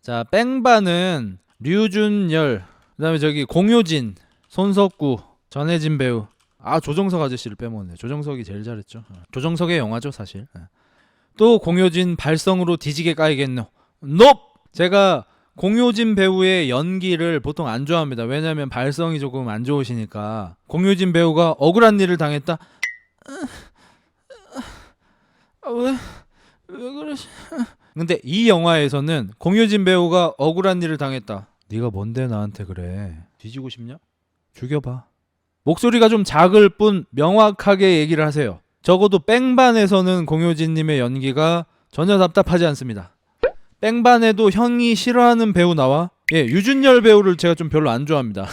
자, 뺑반은 류준열, 그다음에 저기 공효진, 손석구, 전혜진 배우. 아, 조정석 아저씨를 빼먹었네. 조정석이 제일 잘했죠. 조정석의 영화죠 사실. 또 공효진 발성으로 뒤지게 까이겠노. 넵! 제가 공효진 배우의 연기를 보통 안 좋아합니다. 왜냐면 발성이 조금 안 좋으시니까. 공효진 배우가 억울한 일을 당했다. 왜 그러시? 근데 이 영화에서는 공효진 배우가 억울한 일을 당했다. 네가 뭔데 나한테 그래? 뒤지고 싶냐? 죽여봐. 목소리가 좀 작을 뿐 명확하게 얘기를 하세요. 적어도 뺑반에서는 공효진님의 연기가 전혀 답답하지 않습니다. 뺑반에도 형이 싫어하는 배우 나와? 예, 유준열 배우를 제가 좀 별로 안 좋아합니다.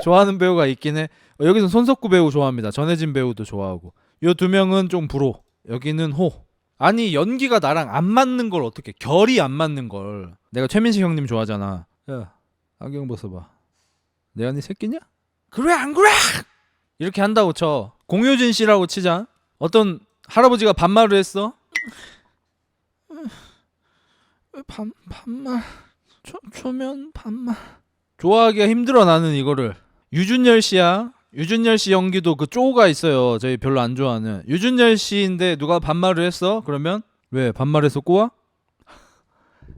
좋아하는 배우가 있긴 해. 여기서 손석구 배우 좋아합니다. 전혜진 배우도 좋아하고. 요 두 명은 좀 불호. 여기는 호. 아니, 연기가 나랑 안 맞는 걸 어떻게, 결이 안 맞는 걸. 내가 최민식 형님 좋아하잖아. 야, 안경 벗어봐. 내 언니 새끼냐? 그래 안 그래? 이렇게 한다고 쳐. 공효진 씨라고 치자. 어떤 할아버지가 반말을 했어. 반말 초면 반말. 좋아하기가 힘들어 나는 이거를. 유준열 씨야. 유준열 씨 연기도 그 쪼가 있어요. 저희 별로 안 좋아하는. 유준열 씨인데 누가 반말을 했어? 그러면 왜 반말해서 꼬아?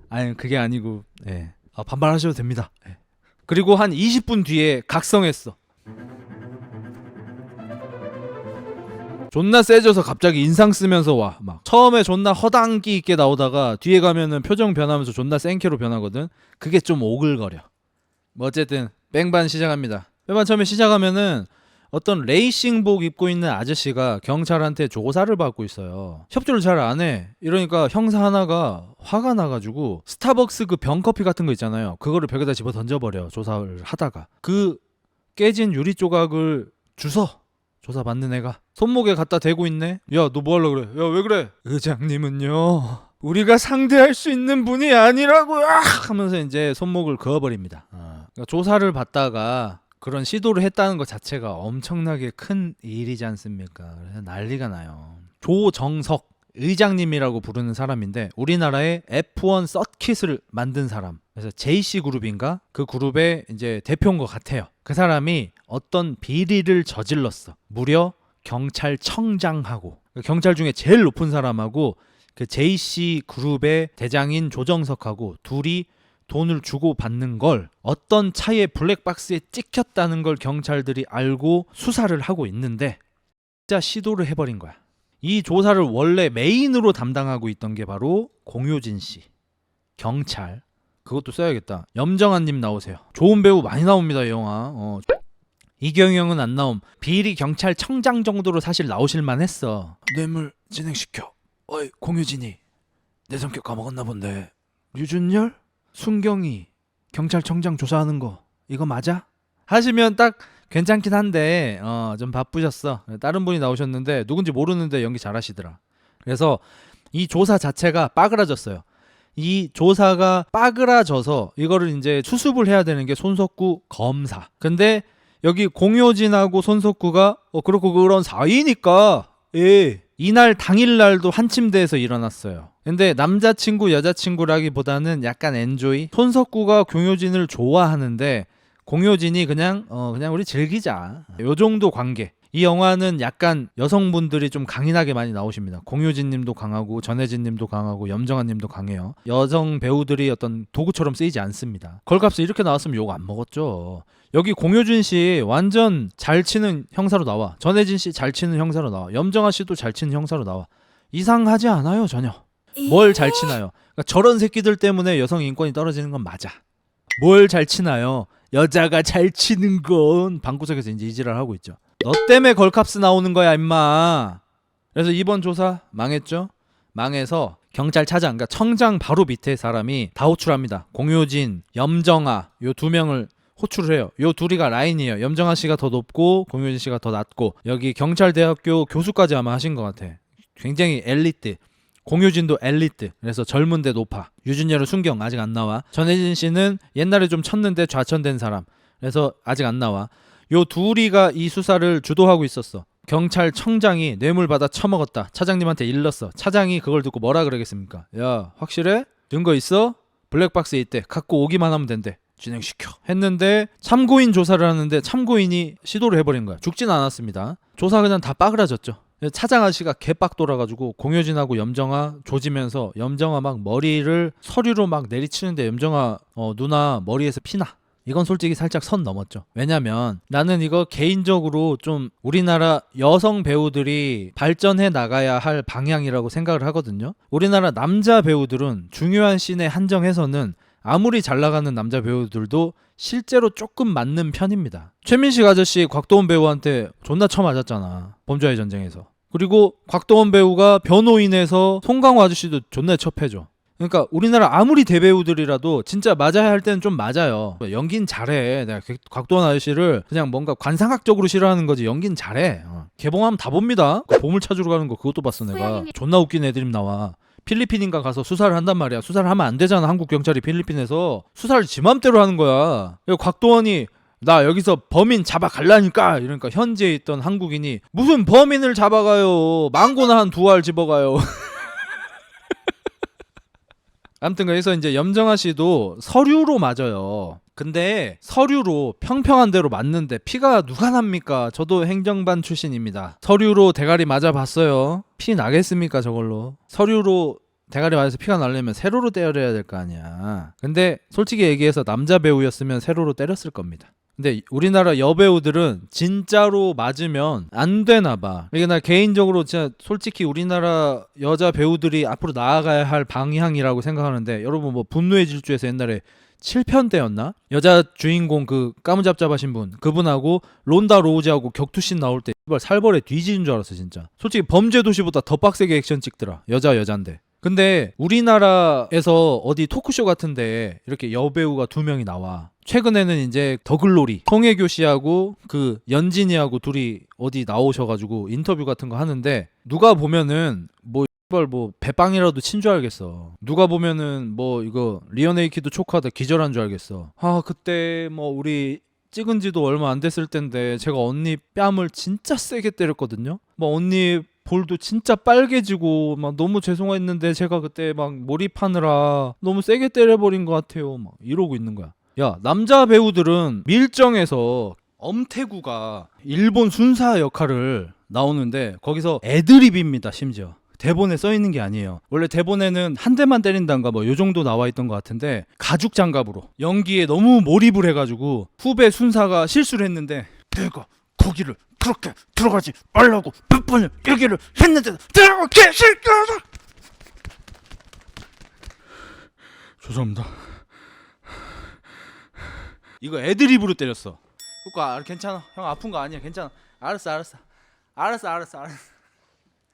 아니 그게 아니고 예. 아, 반말하셔도 됩니다. 예. 그리고 한 20분 뒤에 각성했어. 존나 세져서 갑자기 인상 쓰면서 와. 막 처음에 존나 허당기 있게 나오다가 뒤에 가면은 표정 변하면서 존나 센케로 변하거든. 그게 좀 오글거려. 뭐 어쨌든 뺑반 시작합니다. 뺑반 처음에 시작하면은 어떤 레이싱복 입고 있는 아저씨가 경찰한테 조사를 받고 있어요. 협조를 잘 안 해. 이러니까 형사 하나가 화가 나가지고 스타벅스 그 병커피 같은 거 있잖아요. 그거를 벽에다 집어 던져버려. 조사를 하다가 그 깨진 유리 조각을 주워. 조사받는 애가 손목에 갖다 대고 있네. 야, 너 뭐 하려고 그래? 야, 왜 그래? 의장님은요, 우리가 상대할 수 있는 분이 아니라고요 하면서 이제 손목을 그어버립니다. 그러니까 조사를 받다가 그런 시도를 했다는 것 자체가 엄청나게 큰 일이지 않습니까? 그래서 난리가 나요. 조정석 의장님이라고 부르는 사람인데 우리나라의 F1 서킷을 만든 사람. 그래서 JC 그룹인가? 그 그룹의 이제 대표인 것 같아요. 그 사람이 어떤 비리를 저질렀어. 무려 경찰청장하고, 경찰 중에 제일 높은 사람하고 그 JC 그룹의 대장인 조정석하고 둘이 돈을 주고 받는 걸 어떤 차의 블랙박스에 찍혔다는 걸 경찰들이 알고 수사를 하고 있는데 진짜 시도를 해버린 거야. 이 조사를 원래 메인으로 담당하고 있던 게 바로 공효진 씨. 경찰. 그것도 써야겠다. 염정아님 나오세요. 좋은 배우 많이 나옵니다, 이 영화. 이경영은 안 나옴. 비리 경찰청장 정도로 사실 나오실만 했어. 뇌물 진행시켜. 어이, 공효진이 내 성격 까먹었나 본데. 류준열? 순경이 경찰청장 조사하는 거 이거 맞아? 하시면 딱 괜찮긴 한데 좀 바쁘셨어. 다른 분이 나오셨는데 누군지 모르는데 연기 잘하시더라. 그래서 이 조사 자체가 빠그라졌어요. 이 조사가 빠그라져서 이거를 이제 수습을 해야 되는 게 손석구 검사. 근데 여기 공효진하고 손석구가 그렇고 그런 사이니까 이날 당일날도 한 침대에서 일어났어요. 근데 남자친구 여자친구라기보다는 약간 엔조이. 손석구가 공효진을 좋아하는데 공효진이 그냥 우리 즐기자, 요 정도 관계. 이 영화는 약간 여성분들이 좀 강인하게 많이 나오십니다. 공효진님도 강하고 전혜진님도 강하고 염정아님도 강해요. 여성 배우들이 어떤 도구처럼 쓰이지 않습니다. 걸값을 이렇게 나왔으면 욕 안 먹었죠. 여기 공효진 씨 완전 잘 치는 형사로 나와. 전혜진 씨 잘 치는 형사로 나와. 염정아 씨도 잘 치는 형사로 나와. 이상하지 않아요 전혀. 뭘 잘 치나요? 그러니까 저런 새끼들 때문에 여성 인권이 떨어지는 건 맞아. 뭘 잘 치나요? 여자가 잘 치는 건 방구석에서 이제 이지랄 하고 있죠. 너 때문에 걸캅스 나오는 거야 임마. 그래서 이번 조사 망했죠. 망해서 경찰차장, 그러니까 청장 바로 밑에 사람이 다 호출합니다. 공효진, 염정아 요 두 명을 호출을 해요. 요 둘이가 라인이에요. 염정아 씨가 더 높고 공효진 씨가 더 낮고 여기 경찰대학교 교수까지 아마 하신 것 같아. 굉장히 엘리트. 공효진도 엘리트. 그래서 젊은데 높아. 유준열은 순경 아직 안 나와. 전혜진 씨는 옛날에 좀 쳤는데 좌천된 사람. 그래서 아직 안 나와. 요 둘이가 이 수사를 주도하고 있었어. 경찰청장이 뇌물 받아 처먹었다. 차장님한테 일렀어. 차장이 그걸 듣고 뭐라 그러겠습니까? 야, 확실해? 증거 있어? 블랙박스에 있대. 갖고 오기만 하면 된대. 진행시켜. 했는데 참고인 조사를 하는데 참고인이 시도를 해버린 거야. 죽진 않았습니다. 조사 그냥 다 빠그라졌죠. 차장 아저씨가 개빡 돌아가지고 공효진하고 염정아 조지면서 염정아 막 머리를 서류로 막 내리치는데 염정아 누나 머리에서 피나. 이건 솔직히 살짝 선 넘었죠. 왜냐면 나는 이거 개인적으로 좀 우리나라 여성 배우들이 발전해 나가야 할 방향이라고 생각을 하거든요. 우리나라 남자 배우들은 중요한 씬에 한정해서는 아무리 잘 나가는 남자 배우들도 실제로 조금 맞는 편입니다. 최민식 아저씨 곽도원 배우한테 존나 쳐맞았잖아. 범죄와의 전쟁에서. 그리고 곽도원 배우가 변호인에서 송강호 아저씨도 존나 첩해줘. 그러니까 우리나라 아무리 대배우들이라도 진짜 맞아야 할 때는 좀 맞아요. 연기는 잘해. 내가 곽도원 아저씨를 그냥 뭔가 관상학적으로 싫어하는 거지 연기는 잘해. 개봉하면 다 봅니다. 보물 찾으러 가는 거 그것도 봤어 내가. 존나 웃긴 애들이 나와. 필리핀인가 가서 수사를 한단 말이야. 수사를 하면 안 되잖아. 한국 경찰이 필리핀에서 수사를 지 맘대로 하는 거야. 곽도원이 나 여기서 범인 잡아갈라니까 이러니까 현지에 있던 한국인이 무슨 범인을 잡아가요. 망고나 한 2알 집어가요. 아무튼 그래서 이제 염정아 씨도 서류로 맞아요. 근데 서류로 평평한 대로 맞는데 피가 누가 납니까? 저도 행정반 출신입니다. 서류로 대가리 맞아봤어요. 피 나겠습니까 저걸로? 서류로 대가리 맞아서 피가 나려면 세로로 때려야 될 거 아니야. 근데 솔직히 얘기해서 남자 배우였으면 세로로 때렸을 겁니다. 근데 우리나라 여배우들은 진짜로 맞으면 안 되나 봐. 이게 나 개인적으로 진짜 솔직히 우리나라 여자 배우들이 앞으로 나아가야 할 방향이라고 생각하는데 여러분 뭐 분노의 질주에서 옛날에 7편 때였나? 여자 주인공 그 까무잡잡하신 분 그분하고 론다 로우지하고 격투씬 나올 때 살벌에 뒤지는 줄 알았어 진짜. 솔직히 범죄도시보다 더 빡세게 액션 찍더라. 여잔데. 근데 우리나라에서 어디 토크쇼 같은데 이렇게 여배우가 2명이 나와. 최근에는 이제 더글로리 송혜교 씨하고 그 연진이하고 둘이 어디 나오셔가지고 인터뷰 같은 거 하는데 누가 보면은 뭐 배빵이라도 친 줄 알겠어. 누가 보면은 뭐 이거 리어네이키드 초크하다 기절한 줄 알겠어. 그때 뭐 우리 찍은 지도 얼마 안 됐을 텐데 제가 언니 뺨을 진짜 세게 때렸거든요. 뭐 언니 볼도 진짜 빨개지고 막 너무 죄송했는데 제가 그때 막 몰입하느라 너무 세게 때려버린 것 같아요. 막 이러고 있는 거야. 야, 남자 배우들은 밀정에서 엄태구가 일본 순사 역할을 나오는데 거기서 애드립입니다. 심지어 대본에 써있는 게 아니에요. 원래 대본에는 한 대만 때린단가 뭐 요 정도 나와 있던 것 같은데 가죽 장갑으로 연기에 너무 몰입을 해가지고 후배 순사가 실수를 했는데 내가 거기를 그렇게 들어가지 말라고 몇 번을 얘기를 했는데 내가 개새끼야. 죄송합니다. 이거 애드립으로 때렸어. 그러니까 괜찮아. 형 아픈 거 아니야. 괜찮아. 알았어.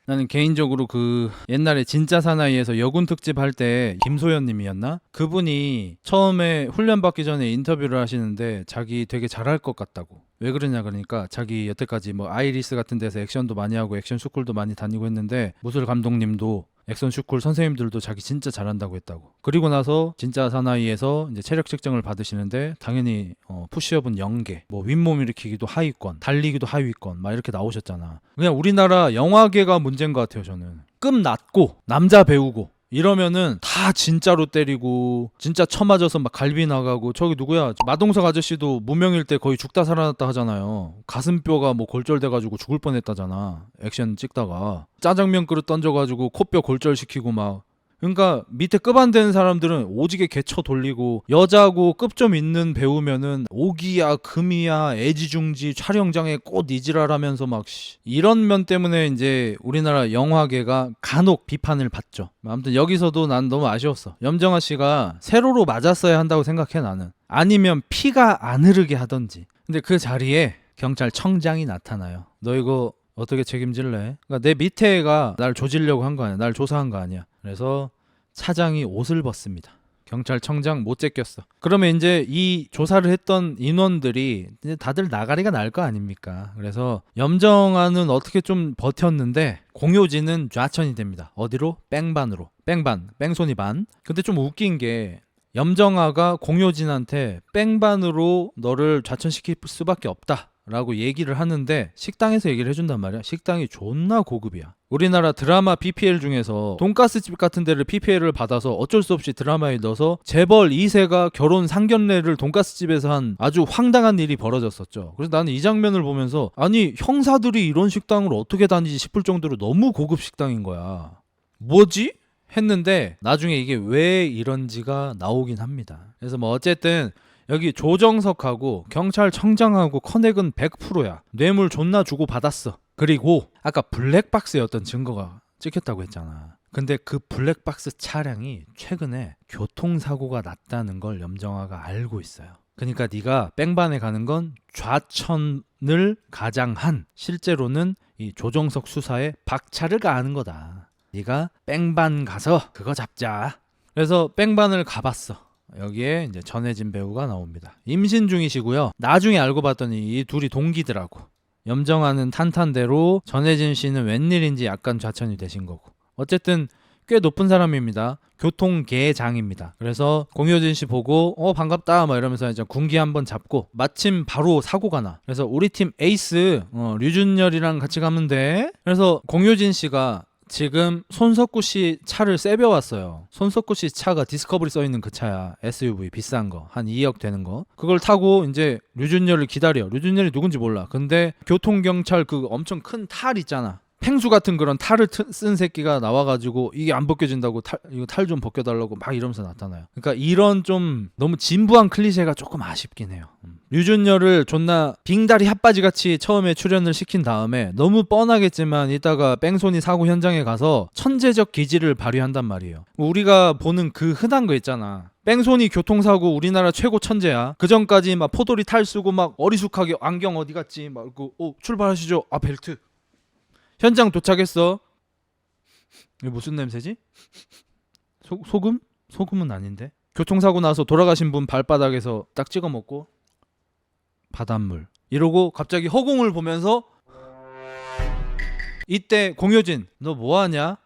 나는 개인적으로 그 옛날에 진짜 사나이에서 여군 특집 할 때 김소연 님이었나? 그분이 처음에 훈련 받기 전에 인터뷰를 하시는데 자기 되게 잘할 것 같다고. 왜 그러냐 그러니까 자기 여태까지 뭐 아이리스 같은 데서 액션도 많이 하고 액션 스쿨도 많이 다니고 했는데 무술 감독님도 액션 슈쿨 선생님들도 자기 진짜 잘한다고 했다고. 그리고 나서 진짜 사나이에서 이제 체력 측정을 받으시는데 당연히 푸시업은 0개, 뭐 윗몸 일으키기도 하위권, 달리기도 하위권 막 이렇게 나오셨잖아. 그냥 우리나라 영화계가 문제인 것 같아요. 저는 끔 낮고 남자 배우고 이러면은 다 진짜로 때리고 진짜 쳐맞아서 막 갈비 나가고. 저기 누구야 마동석 아저씨도 무명일 때 거의 죽다 살아났다 하잖아요. 가슴뼈가 뭐 골절돼가지고 죽을 뻔했다잖아. 액션 찍다가 짜장면 그릇 던져가지고 코뼈 골절시키고 막. 그러니까 밑에 급 안 되는 사람들은 오지게 개쳐 돌리고 여자고 급 좀 있는 배우면은 오기야 금이야 애지중지 촬영장에 꽃 이지랄하면서 막 이런 면 때문에 이제 우리나라 영화계가 간혹 비판을 받죠. 아무튼 여기서도 난 너무 아쉬웠어. 염정아 씨가 세로로 맞았어야 한다고 생각해 나는. 아니면 피가 안 흐르게 하던지. 근데 그 자리에 경찰청장이 나타나요. 너 이거 어떻게 책임질래? 그러니까 내 밑에 애가 날 조지려고 한 거 아니야. 날 조사한 거 아니야. 그래서 차장이 옷을 벗습니다. 경찰청장 못 제꼈어. 그러면 이제 이 조사를 했던 인원들이 이제 다들 나가리가 날 거 아닙니까? 그래서 염정아는 어떻게 좀 버텼는데 공효진은 좌천이 됩니다. 어디로? 뺑반으로. 뺑손이 반. 근데 좀 웃긴 게 염정아가 공효진한테 뺑반으로 너를 좌천시킬 수밖에 없다 라고 얘기를 하는데 식당에서 얘기를 해준단 말이야. 식당이 존나 고급이야. 우리나라 드라마 PPL 중에서 돈가스집 같은 데를 PPL을 받아서 어쩔 수 없이 드라마에 넣어서 재벌 2세가 결혼 상견례를 돈가스집에서 한 아주 황당한 일이 벌어졌었죠. 그래서 나는 이 장면을 보면서 아니 형사들이 이런 식당을 어떻게 다니지 싶을 정도로 너무 고급 식당인 거야. 뭐지? 했는데 나중에 이게 왜 이런지가 나오긴 합니다. 그래서 뭐 어쨌든 여기 조정석하고 경찰청장하고 커넥은 100%야. 뇌물 존나 주고 받았어. 그리고 아까 블랙박스에 어떤 증거가 찍혔다고 했잖아. 근데 그 블랙박스 차량이 최근에 교통사고가 났다는 걸 염정아가 알고 있어요. 그러니까 네가 뺑반에 가는 건 좌천을 가장한 실제로는 이 조정석 수사에 박차를 가하는 거다. 네가 뺑반 가서 그거 잡자. 그래서 뺑반을 가봤어. 여기에 이제 전혜진 배우가 나옵니다. 임신 중이시고요. 나중에 알고 봤더니 이 둘이 동기더라고. 염정아는 탄탄대로 전혜진 씨는 웬일인지 약간 좌천이 되신 거고. 어쨌든 꽤 높은 사람입니다. 교통계장입니다. 그래서 공효진 씨 보고 반갑다 막 이러면서 이제 군기 한번 잡고 마침 바로 사고가 나. 그래서 우리 팀 에이스 류준열이랑 같이 가면 돼. 그래서 공효진 씨가 지금 손석구 씨 차를 세벼왔어요. 손석구 씨 차가 디스커버리 써있는 그 차야. SUV 비싼 거. 한 2억 되는 거. 그걸 타고 이제 류준열을 기다려. 류준열이 누군지 몰라. 근데 교통경찰 그 엄청 큰 탈 있잖아. 펭수 같은 그런 탈을 쓴 새끼가 나와가지고 이게 안 벗겨진다고 이거 탈 좀 벗겨달라고 막 이러면서 나타나요. 그러니까 이런 좀 너무 진부한 클리셰가 조금 아쉽긴 해요. 류준열을 존나 빙다리 핫바지 같이 처음에 출연을 시킨 다음에 너무 뻔하겠지만 이따가 뺑소니 사고 현장에 가서 천재적 기질을 발휘한단 말이에요. 우리가 보는 그 흔한 거 있잖아. 뺑소니 교통사고 우리나라 최고 천재야. 그 전까지 막 포도리 탈 쓰고 막 어리숙하게 안경 어디 갔지? 막 출발하시죠. 아 벨트. 현장 도착했어. 이게 무슨 냄새지? 소금? 소금은 아닌데. 교통사고 나서 돌아가신 분 발바닥에서 딱 찍어 먹고 바닷물 이러고 갑자기 허공을 보면서 이때 공효진 너 뭐하냐?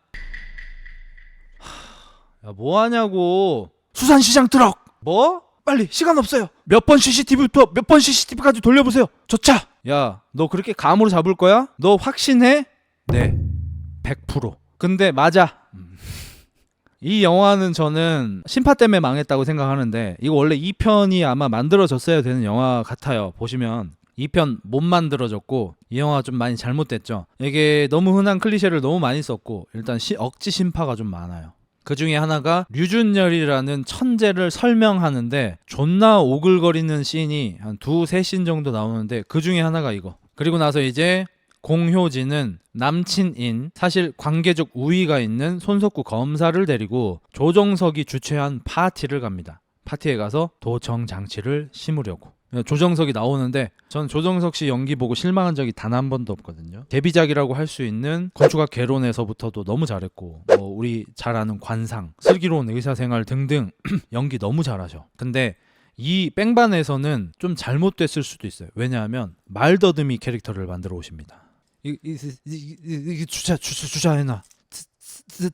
야 뭐하냐고. 수산시장 트럭 뭐? 빨리 시간 없어요. 몇 번 CCTV부터 몇 번 CCTV까지 돌려보세요. 저 차. 야 너 그렇게 감으로 잡을 거야? 너 확신해? 네 100%. 근데 맞아. 이 영화는 저는 심파 때문에 망했다고 생각하는데 이거 원래 2편이 아마 만들어졌어야 되는 영화 같아요. 보시면 2편 못 만들어졌고 이 영화 좀 많이 잘못됐죠. 이게 너무 흔한 클리셰를 너무 많이 썼고 일단 억지 심파가 좀 많아요. 그 중에 하나가 류준열이라는 천재를 설명하는데 존나 오글거리는 씬이 한 2-3씬 정도 나오는데 그 중에 하나가 이거. 그리고 나서 이제 공효진은 남친인 사실 관계적 우위가 있는 손석구 검사를 데리고 조정석이 주최한 파티를 갑니다. 파티에 가서 도청 장치를 심으려고. 조정석이 나오는데 전 조정석 씨 연기 보고 실망한 적이 단 한 번도 없거든요. 데뷔작이라고 할 수 있는 건축학 개론에서부터도 너무 잘했고 우리 잘 아는 관상, 슬기로운 의사생활 등등 연기 너무 잘하셔. 근데 이 뺑반에서는 좀 잘못됐을 수도 있어요. 왜냐하면 말더듬이 캐릭터를 만들어 오십니다. 이 주차 해놔.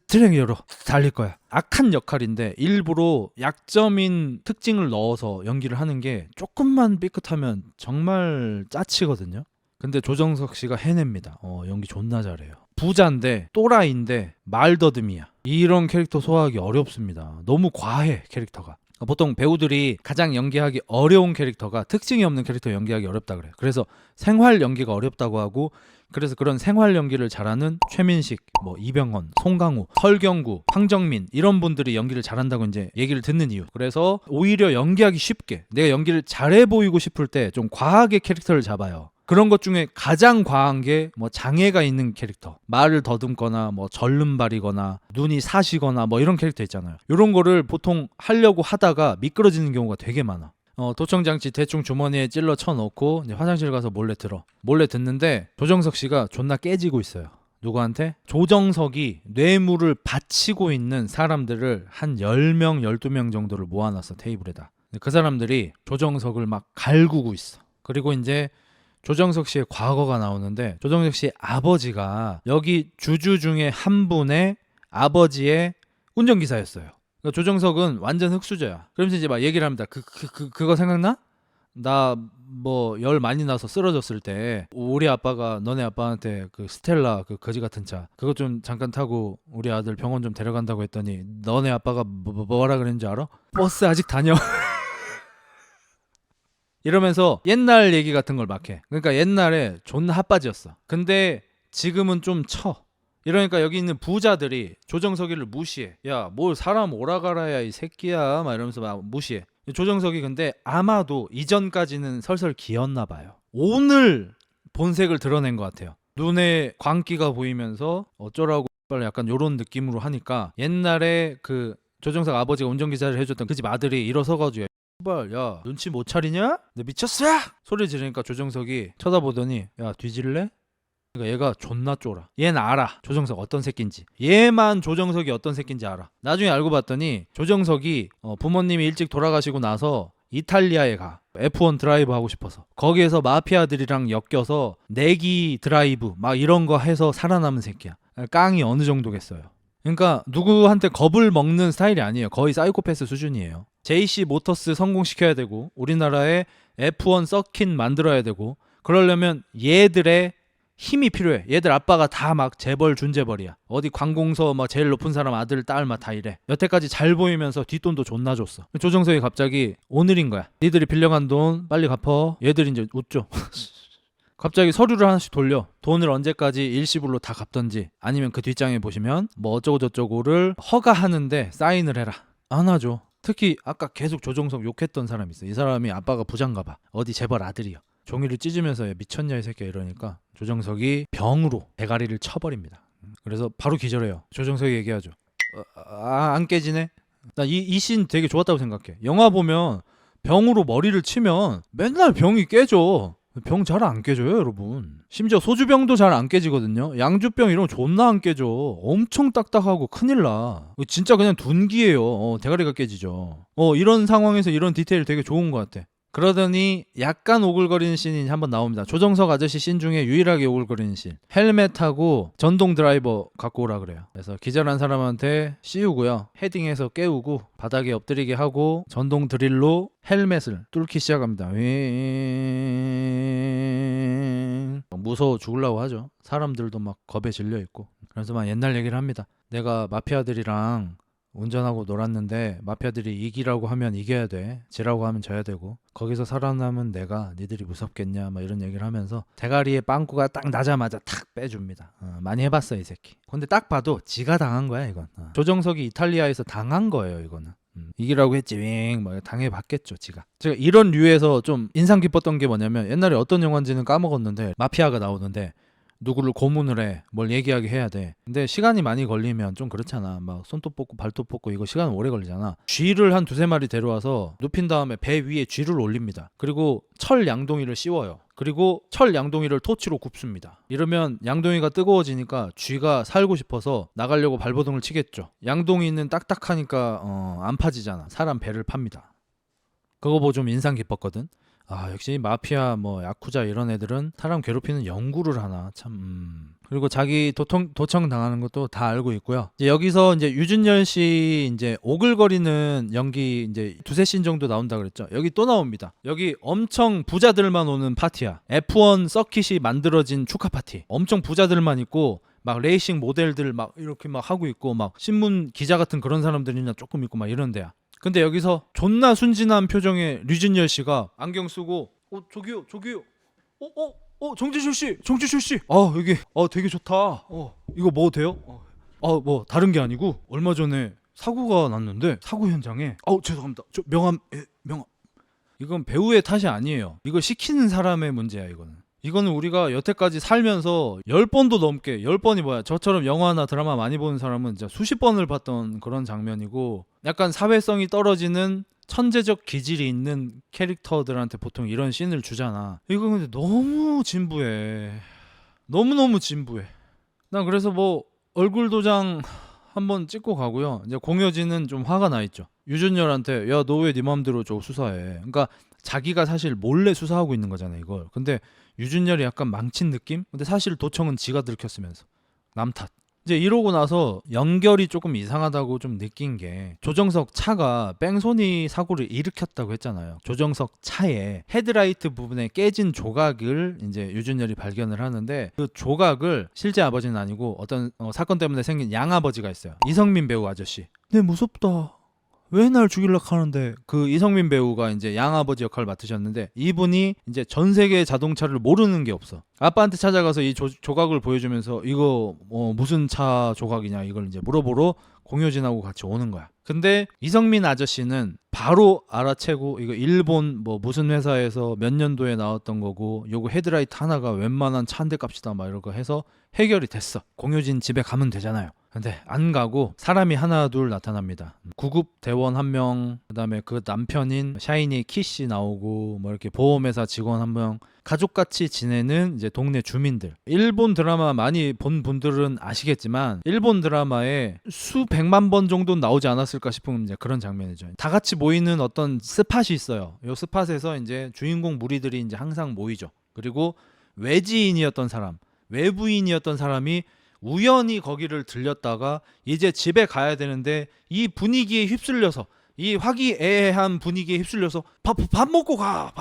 트랙 열어. 달릴 거야. 악한 역할인데 일부러 약점인 특징을 넣어서 연기를 하는 게 조금만 삐끗하면 정말 짜치거든요. 근데 조정석 씨가 해냅니다. 연기 존나 잘해요. 부자인데 또라이인데 말더듬이야. 이런 캐릭터 소화하기 어렵습니다. 너무 과해 캐릭터가. 보통 배우들이 가장 연기하기 어려운 캐릭터가 특징이 없는 캐릭터 연기하기 어렵다 그래요. 그래서 생활 연기가 어렵다고 하고 그래서 그런 생활 연기를 잘하는 최민식, 이병헌, 송강호, 설경구, 황정민 이런 분들이 연기를 잘한다고 이제 얘기를 듣는 이유. 그래서 오히려 연기하기 쉽게 내가 연기를 잘해 보이고 싶을 때 좀 과하게 캐릭터를 잡아요. 그런 것 중에 가장 과한 게 장애가 있는 캐릭터, 말을 더듬거나 절름발이거나 눈이 사시거나 이런 캐릭터 있잖아요. 이런 거를 보통 하려고 하다가 미끄러지는 경우가 되게 많아. 도청장치 대충 주머니에 찔러 쳐넣고 이제 화장실 가서 몰래 들어. 몰래 듣는데 조정석 씨가 존나 깨지고 있어요. 누구한테? 조정석이 뇌물을 바치고 있는 사람들을 한 10명, 12명 정도를 모아놨어, 테이블에다. 그 사람들이 조정석을 막 갈구고 있어. 그리고 이제 조정석 씨의 과거가 나오는데 조정석 씨의 아버지가 여기 주주 중에 한 분의 아버지의 운전기사였어요. 그러니까 조정석은 완전 흑수저야. 그러면서 이제 막 얘기를 합니다. 그거 생각나? 나 뭐 열 많이 나서 쓰러졌을 때 우리 아빠가 너네 아빠한테 그 스텔라 그 거지 같은 차 그거 좀 잠깐 타고 우리 아들 병원 좀 데려간다고 했더니 너네 아빠가 뭐라 그랬는지 알아? 버스 아직 다녀. 이러면서 옛날 얘기 같은 걸 막 해. 그러니까 옛날에 존나 핫바지였어. 근데 지금은 좀 쳐. 이러니까 여기 있는 부자들이 조정석이를 무시해. 야, 뭘 사람 오라가라야 이 새끼야. 막 이러면서 막 무시해. 조정석이 근데 아마도 이전까지는 설설 기었나 봐요. 오늘 본색을 드러낸 것 같아요. 눈에 광기가 보이면서 어쩌라고 약간 요런 느낌으로 하니까 옛날에 그 조정석 아버지가 운전기사를 해줬던 그 집 아들이 일어서가지고 야 눈치 못 차리냐? 너 미쳤어? 소리 지르니까 조정석이 쳐다보더니 야 뒤질래? 그러니까 얘가 존나 쫄아. 얘는 알아 조정석 어떤 새끼인지. 얘만 조정석이 어떤 새끼인지 알아. 나중에 알고 봤더니 조정석이 부모님이 일찍 돌아가시고 나서 이탈리아에 가. F1 드라이브 하고 싶어서. 거기에서 마피아들이랑 엮여서 내기 드라이브 막 이런 거 해서 살아남은 새끼야. 깡이 어느 정도겠어요. 그러니까 누구한테 겁을 먹는 스타일이 아니에요. 거의 사이코패스 수준이에요. JC 모터스 성공시켜야 되고 우리나라에 F1 서킷 만들어야 되고 그러려면 얘들의 힘이 필요해. 얘들 아빠가 다 막 재벌 준재벌이야. 어디 관공서 막 제일 높은 사람 아들 딸 막 다 이래. 여태까지 잘 보이면서 뒷돈도 존나 줬어. 조정석이 갑자기 오늘인 거야. 니들이 빌려간 돈 빨리 갚어. 얘들이 이제 웃죠. 갑자기 서류를 하나씩 돌려. 돈을 언제까지 일시불로 다 갚던지 아니면 그 뒷장에 보시면 뭐 어쩌고 저쩌고를 허가하는데 사인을 해라. 안 하죠. 특히 아까 계속 조정석 욕했던 사람이 있어. 이 사람이 아빠가 부장가 봐. 어디 재벌 아들이야. 종이를 찢으면서 야, 미쳤냐 이 새끼야 이러니까 조정석이 병으로 대가리를 쳐버립니다. 그래서 바로 기절해요. 조정석이 얘기하죠. 안 깨지네. 나 이 씬 되게 좋았다고 생각해. 영화 보면 병으로 머리를 치면 맨날 병이 깨져. 병 잘 안 깨져요 여러분. 심지어 소주병도 잘 안 깨지거든요. 양주병 이런 거 존나 안 깨져. 엄청 딱딱하고 큰일 나. 진짜 그냥 둔기예요. 대가리가 깨지죠. 이런 상황에서 이런 디테일 되게 좋은 것 같아. 그러더니 약간 오글거리는 씬이 한번 나옵니다. 조정석 아저씨 씬 중에 유일하게 오글거리는 씬. 헬멧하고 전동 드라이버 갖고 오라 그래요. 그래서 기절한 사람한테 씌우고요. 헤딩해서 깨우고 바닥에 엎드리게 하고 전동 드릴로 헬멧을 뚫기 시작합니다. 무서워 죽으려고 하죠. 사람들도 막 겁에 질려 있고. 그래서 막 옛날 얘기를 합니다. 내가 마피아들이랑 운전하고 놀았는데 마피아들이 이기라고 하면 이겨야 돼. 지라고 하면 져야 되고 거기서 살아남은 내가 니들이 무섭겠냐 막 이런 얘기를 하면서 대가리에 빵꾸가 딱 나자마자 탁 빼줍니다. 많이 해봤어 이 새끼. 근데 딱 봐도 지가 당한 거야 이건. 조정석이 이탈리아에서 당한 거예요 이거는. 이기라고 했지 윙 막 당해봤겠죠 지가. 제가 이런 류에서 좀 인상 깊었던 게 뭐냐면 옛날에 어떤 영화인지는 까먹었는데 마피아가 나오는데 누구를 고문을 해. 뭘 얘기하게 해야 돼. 근데 시간이 많이 걸리면 좀 그렇잖아. 막 손톱 뽑고 발톱 뽑고 이거 시간 오래 걸리잖아. 쥐를 한 두세 마리 데려와서 눕힌 다음에 배 위에 쥐를 올립니다. 그리고 철 양동이를 씌워요. 그리고 철 양동이를 토치로 굽습니다. 이러면 양동이가 뜨거워지니까 쥐가 살고 싶어서 나가려고 발버둥을 치겠죠. 양동이는 딱딱하니까 안 파지잖아. 사람 배를 팝니다. 그거 보고 좀 인상 깊었거든. 역시 마피아 뭐 야쿠자 이런 애들은 사람 괴롭히는 연구를 하나 참. 그리고 자기 도청 당하는 것도 다 알고 있고요. 이제 여기서 이제 유준열 씨 이제 오글거리는 연기 이제 두세 씬 정도 나온다 그랬죠. 여기 또 나옵니다. 여기 엄청 부자들만 오는 파티야. F1 서킷이 만들어진 축하 파티. 엄청 부자들만 있고 막 레이싱 모델들 막 이렇게 막 하고 있고 막 신문 기자 같은 그런 사람들이나 조금 있고 막 이런 데야. 근데 여기서 존나 순진한 표정의 류준열 씨가 안경 쓰고 저기요 정지실 씨 여기 되게 좋다. 이거 뭐 돼요? 뭐 다른 게 아니고 얼마 전에 사고가 났는데 사고 현장에 죄송합니다. 저 명함 이건 배우의 탓이 아니에요. 이거 시키는 사람의 문제야 이거는 우리가 여태까지 살면서 10번도 넘게 10번이 뭐야 저처럼 영화나 드라마 많이 보는 사람은 진짜 수십 번을 봤던 그런 장면이고 약간 사회성이 떨어지는 천재적 기질이 있는 캐릭터들한테 보통 이런 씬을 주잖아. 이거 근데 너무 진부해. 너무너무 진부해. 난 그래서 뭐 얼굴 도장 한번 찍고 가고요. 이제 공효진은 좀 화가 나 있죠. 유준열한테 야 너 왜 네 맘대로 저거 수사해. 그러니까 자기가 사실 몰래 수사하고 있는 거잖아 이걸. 근데 유준열이 약간 망친 느낌? 근데 사실 도청은 지가 들켰으면서 남 탓. 이제 이러고 나서 연결이 조금 이상하다고 좀 느낀 게 조정석 차가 뺑소니 사고를 일으켰다고 했잖아요. 조정석 차의 헤드라이트 부분에 깨진 조각을 이제 유준열이 발견을 하는데 그 조각을 실제 아버지는 아니고 어떤 사건 때문에 생긴 양아버지가 있어요. 이성민 배우 아저씨. 네, 무섭다. 왜 날 죽이려고 하는데. 그 이성민 배우가 이제 양아버지 역할을 맡으셨는데 이분이 이제 전 세계 자동차를 모르는 게 없어. 아빠한테 찾아가서 이 조각을 보여주면서 이거 무슨 차 조각이냐 이걸 이제 물어보러 공효진하고 같이 오는 거야. 근데 이성민 아저씨는 바로 알아채고 이거 일본 뭐 무슨 회사에서 몇 년도에 나왔던 거고 요거 헤드라이트 하나가 웬만한 차 한 대 값이다 막 이런 거 해서 해결이 됐어. 공효진 집에 가면 되잖아요. 근데 안 가고 사람이 하나 둘 나타납니다. 구급 대원 한 명, 그다음에 그 남편인 샤이니 키씨 나오고 뭐 이렇게 보험회사 직원 한 명, 가족같이 지내는 이제 동네 주민들. 일본 드라마 많이 본 분들은 아시겠지만 일본 드라마에 수백만 번 정도 나오지 않았을까 싶은 이제 그런 장면이죠. 다 같이 모이는 어떤 스팟이 있어요. 이 스팟에서 이제 주인공 무리들이 이제 항상 모이죠. 그리고 외지인이었던 사람, 외부인이었던 사람이 우연히 거기를 들렸다가 이제 집에 가야 되는데 이 분위기에 휩쓸려서 이 화기애애한 분위기에 휩쓸려서 밥 먹고 가.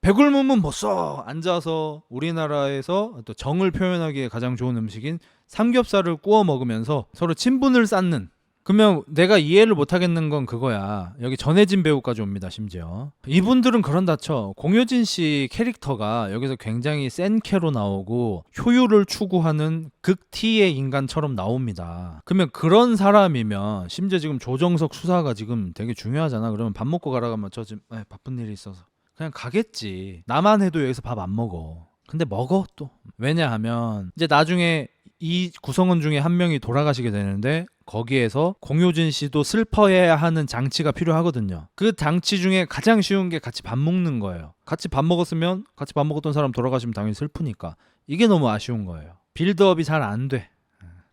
배굶으면 못 써. 앉아서 우리나라에서 또 정을 표현하기에 가장 좋은 음식인 삼겹살을 구워 먹으면서 서로 친분을 쌓는. 그러면 내가 이해를 못하겠는 건 그거야. 여기 전혜진 배우까지 옵니다. 심지어 이분들은 그런다 쳐. 공효진 씨 캐릭터가 여기서 굉장히 센 캐로 나오고 효율을 추구하는 극T의 인간처럼 나옵니다. 그러면 그런 사람이면 심지어 지금 조정석 수사가 지금 되게 중요하잖아. 그러면 밥 먹고 가라고 하면 저 지금 바쁜 일이 있어서 그냥 가겠지. 나만 해도 여기서 밥 안 먹어. 근데 먹어 또. 왜냐하면 이제 나중에 이 구성원 중에 한 명이 돌아가시게 되는데 거기에서 공효진 씨도 슬퍼해야 하는 장치가 필요하거든요. 그 장치 중에 가장 쉬운 게 같이 밥 먹는 거예요. 같이 밥 먹었으면 같이 밥 먹었던 사람 돌아가시면 당연히 슬프니까 이게 너무 아쉬운 거예요. 빌드업이 잘 안 돼.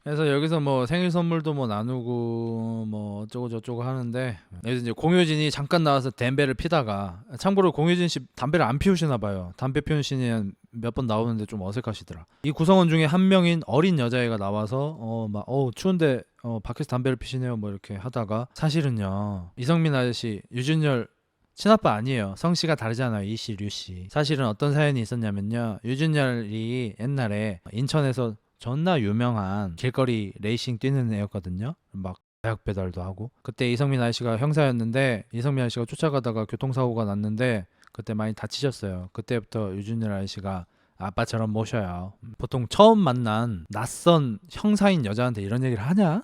그래서 여기서 뭐 생일 선물도 뭐 나누고 뭐 어쩌고 저쩌고 하는데 여기서 이제 공효진이 잠깐 나와서 담배를 피다가 참고로 공효진 씨 담배를 안 피우시나 봐요. 담배 피우는 씬이 몇 번 나오는데 좀 어색하시더라. 이 구성원 중에 한 명인 어린 여자애가 나와서 추운데 밖에서 담배를 피시네요 뭐 이렇게 하다가 사실은요 이성민 아저씨 유준열 친아빠 아니에요. 성씨가 다르잖아요. 이씨 류씨. 사실은 어떤 사연이 있었냐면요 유준열이 옛날에 인천에서 존나 유명한 길거리 레이싱 뛰는 애였거든요. 막 마약 배달도 하고. 그때 이성민 아저씨가 형사였는데 이성민 아저씨가 쫓아가다가 교통사고가 났는데 그때 많이 다치셨어요. 그때부터 유준열 아저씨가 아빠처럼 모셔요. 보통 처음 만난 낯선 형사인 여자한테 이런 얘기를 하냐?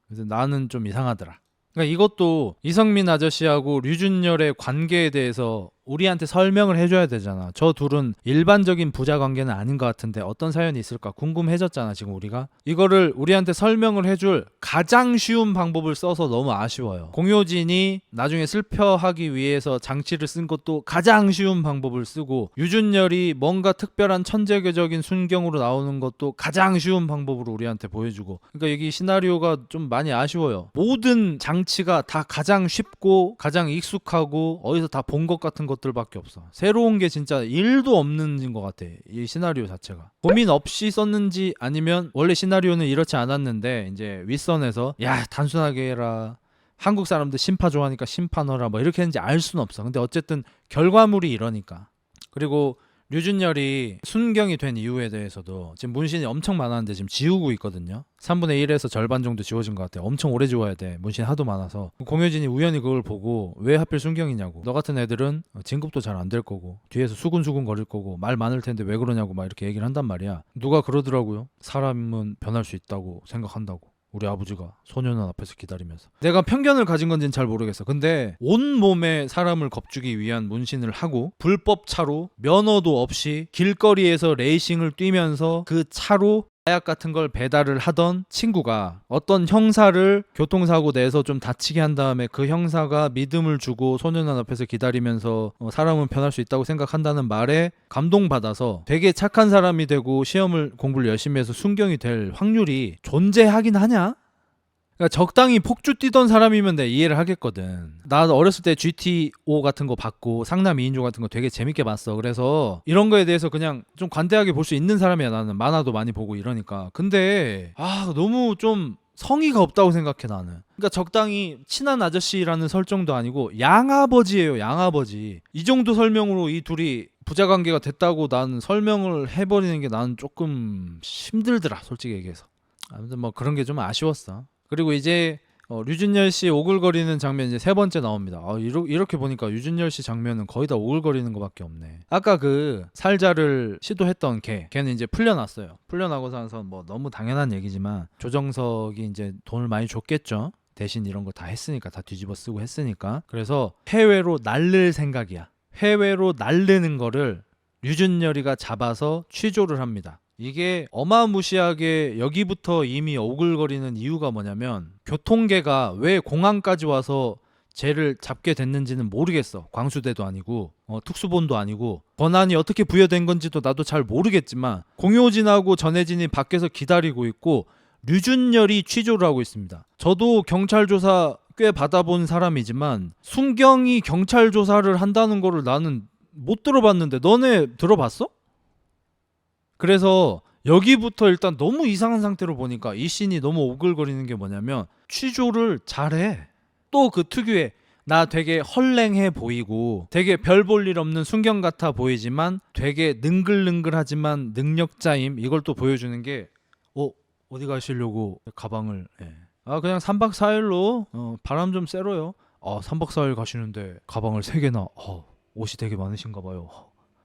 그래서 나는 좀 이상하더라. 그러니까 이것도 이성민 아저씨하고 류준열의 관계에 대해서 우리한테 설명을 해줘야 되잖아. 저 둘은 일반적인 부자 관계는 아닌 것 같은데 어떤 사연이 있을까 궁금해졌잖아. 지금 우리가 이거를 우리한테 설명을 해줄 가장 쉬운 방법을 써서 너무 아쉬워요. 공효진이 나중에 슬퍼하기 위해서 장치를 쓴 것도 가장 쉬운 방법을 쓰고 유준열이 뭔가 특별한 천재적인 순경으로 나오는 것도 가장 쉬운 방법으로 우리한테 보여주고. 그러니까 여기 시나리오가 좀 많이 아쉬워요. 모든 장치가 다 가장 쉽고 가장 익숙하고 어디서 다 본 것 같은 것들밖에 없어. 새로운 게 진짜 1도 없는 것 같아. 이 시나리오 자체가. 고민 없이 썼는지 아니면 원래 시나리오는 이렇지 않았는데 이제 윗선에서 야 단순하게 해라. 한국 사람들 심파 좋아하니까 심파 넣어라. 뭐 이렇게 했는지 알 수는 없어. 근데 어쨌든 결과물이 이러니까. 그리고 류준열이 순경이 된 이유에 대해서도 지금 문신이 엄청 많았는데 지금 지우고 있거든요. 3분의 1에서 절반 정도 지워진 것 같아요. 엄청 오래 지워야 돼. 문신이 하도 많아서. 공효진이 우연히 그걸 보고 왜 하필 순경이냐고. 너 같은 애들은 진급도 잘 안 될 거고 뒤에서 수근수근 거릴 거고 말 많을 텐데 왜 그러냐고 막 이렇게 얘기를 한단 말이야. 누가 그러더라고요. 사람은 변할 수 있다고 생각한다고. 우리 아버지가 소년원 앞에서 기다리면서. 내가 편견을 가진 건지는 잘 모르겠어. 근데 온몸에 사람을 겁주기 위한 문신을 하고 불법 차로 면허도 없이 길거리에서 레이싱을 뛰면서 그 차로 마약 같은 걸 배달을 하던 친구가 어떤 형사를 교통사고 내서 좀 다치게 한 다음에 그 형사가 믿음을 주고 소년원 앞에서 기다리면서 사람은 변할 수 있다고 생각한다는 말에 감동받아서 되게 착한 사람이 되고 시험을 공부를 열심히 해서 순경이 될 확률이 존재하긴 하냐? 그러니까 적당히 폭주 뛰던 사람이면 내가 이해를 하겠거든. 나 어렸을 때 GTO 같은 거 봤고 상남 2인조 같은 거 되게 재밌게 봤어. 그래서 이런 거에 대해서 그냥 좀 관대하게 볼 수 있는 사람이야. 나는 만화도 많이 보고 이러니까. 근데 너무 좀 성의가 없다고 생각해 나는. 그러니까 적당히 친한 아저씨라는 설정도 아니고 양아버지예요. 양아버지. 이 정도 설명으로 이 둘이 부자관계가 됐다고 나는 설명을 해버리는 게 나는 조금 힘들더라. 솔직히 얘기해서. 아무튼 뭐 그런 게 좀 아쉬웠어. 그리고 이제 류준열 씨 오글거리는 장면 이제 세 번째 나옵니다. 이렇게 보니까 류준열 씨 장면은 거의 다 오글거리는 것밖에 없네. 아까 그 살자를 시도했던 걔는 이제 풀려났어요. 풀려나고서 뭐 너무 당연한 얘기지만 조정석이 이제 돈을 많이 줬겠죠. 대신 이런 거 다 했으니까, 다 뒤집어 쓰고 했으니까. 그래서 해외로 날릴 생각이야. 해외로 날리는 거를 류준열이가 잡아서 취조를 합니다. 이게 어마무시하게 여기부터 이미 오글거리는 이유가 뭐냐면 교통계가 왜 공항까지 와서 쟤를 잡게 됐는지는 모르겠어. 광수대도 아니고 특수본도 아니고 권한이 어떻게 부여된 건지도 나도 잘 모르겠지만 공효진하고 전혜진이 밖에서 기다리고 있고 류준열이 취조를 하고 있습니다. 저도 경찰 조사 꽤 받아본 사람이지만 순경이 경찰 조사를 한다는 거를 나는 못 들어봤는데 너네 들어봤어? 그래서 여기부터 일단 너무 이상한 상태로 보니까 이 씬이 너무 오글거리는 게 뭐냐면 취조를 잘해. 또 그 특유의 나 되게 헐랭해 보이고 되게 별 볼 일 없는 순경 같아 보이지만 되게 능글능글하지만 능력자임, 이걸 또 보여주는 게 어디 가시려고 가방을 그냥 3박 4일로 바람 좀 쐬러요. 3박 4일 가시는데 가방을 3개나 옷이 되게 많으신가 봐요.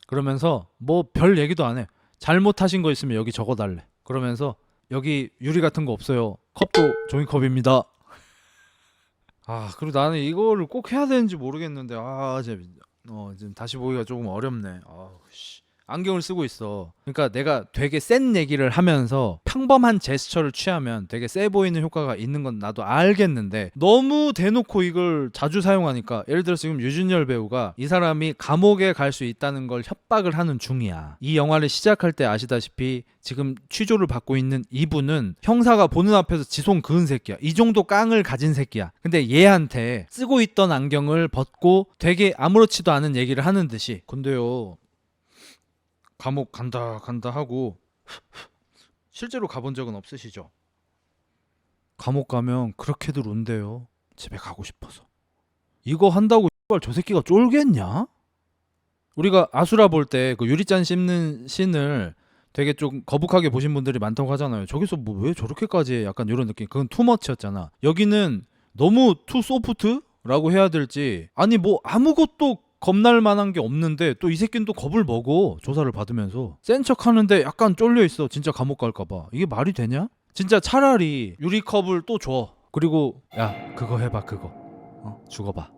그러면서 뭐 별 얘기도 안 해. 잘못하신 거 있으면 여기 적어달래. 그러면서 여기 유리 같은 거 없어요. 컵도 종이컵입니다. 그리고 나는 이거를 꼭 해야 되는지 모르겠는데 지금 다시 보기가 조금 어렵네. 안경을 쓰고 있어. 그러니까 내가 되게 센 얘기를 하면서 평범한 제스처를 취하면 되게 세 보이는 효과가 있는 건 나도 알겠는데 너무 대놓고 이걸 자주 사용하니까, 예를 들어서 지금 유준열 배우가 이 사람이 감옥에 갈 수 있다는 걸 협박을 하는 중이야. 이 영화를 시작할 때 아시다시피 지금 취조를 받고 있는 이분은 형사가 보는 앞에서 지손 그은 새끼야. 이 정도 깡을 가진 새끼야. 근데 얘한테 쓰고 있던 안경을 벗고 되게 아무렇지도 않은 얘기를 하는 듯이, 근데요 감옥 간다 하고 실제로 가본 적은 없으시죠? 감옥 가면 그렇게들 운대요. 집에 가고 싶어서. 이거 한다고 저 새끼가 쫄겠냐? 우리가 아수라 볼 때 그 유리잔 씹는 씬을 되게 좀 거북하게 보신 분들이 많다고 하잖아요. 저기서 뭐 왜 저렇게까지 해? 약간 이런 느낌. 그건 투머치였잖아. 여기는 너무 투 소프트라고 해야 될지, 아니 뭐 아무것도 겁날 만한 게 없는데 또 이 새끼는 또 겁을 먹어. 조사를 받으면서 센 척 하는데 약간 쫄려 있어. 진짜 감옥 갈까 봐. 이게 말이 되냐? 진짜 차라리 유리컵을 또 줘. 그리고 야 그거 해봐, 그거 죽어봐,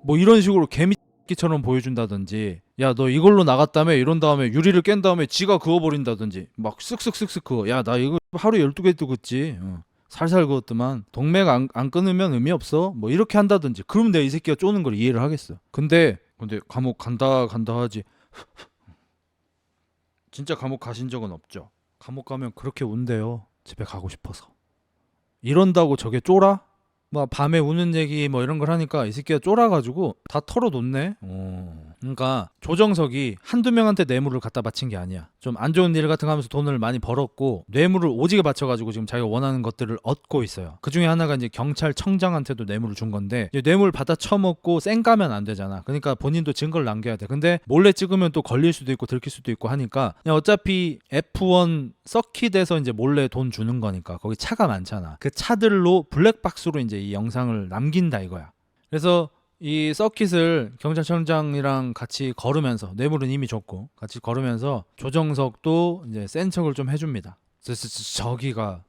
뭐 이런 식으로 개미끼처럼 보여준다든지, 야 너 이걸로 나갔다며 이런 다음에 유리를 깬 다음에 지가 그어버린다든지, 막 쓱쓱쓱쓱 그거, 야 나 이거 하루에 12개도 긋지, 살살 그었더만 동맥 안 끊으면 의미 없어, 뭐 이렇게 한다든지. 그러면 내가 이 새끼가 쪼는 걸 이해를 하겠어. 근데 감옥 간다 하지. 진짜 감옥 가신 적은 없죠? 감옥 가면 그렇게 운대요. 집에 가고 싶어서. 이런다고 저게 쫄아? 뭐 밤에 우는 얘기 뭐 이런 걸 하니까 이 새끼가 쫄아가지고 다 털어놓네. 그러니까 조정석이 한두 명한테 뇌물을 갖다 바친 게 아니야. 좀 안 좋은 일 같은 거 하면서 돈을 많이 벌었고 뇌물을 오지게 바쳐가지고 지금 자기가 원하는 것들을 얻고 있어요. 그 중에 하나가 이제 경찰청장한테도 뇌물을 준 건데, 뇌물 받아 처먹고 쌩까면 안 되잖아. 그러니까 본인도 증거를 남겨야 돼. 근데 몰래 찍으면 또 걸릴 수도 있고 들킬 수도 있고 하니까 그냥 어차피 F1 서킷에서 이제 몰래 돈 주는 거니까 거기 차가 많잖아. 그 차들로 블랙박스로 이제 이 영상을 남긴다 이거야. 그래서 이 서킷을 경찰청장이랑 같이 걸으면서, 뇌물은 이미 줬고 같이 걸으면서 조정석도 이제 센 척을 좀 해줍니다. 저기가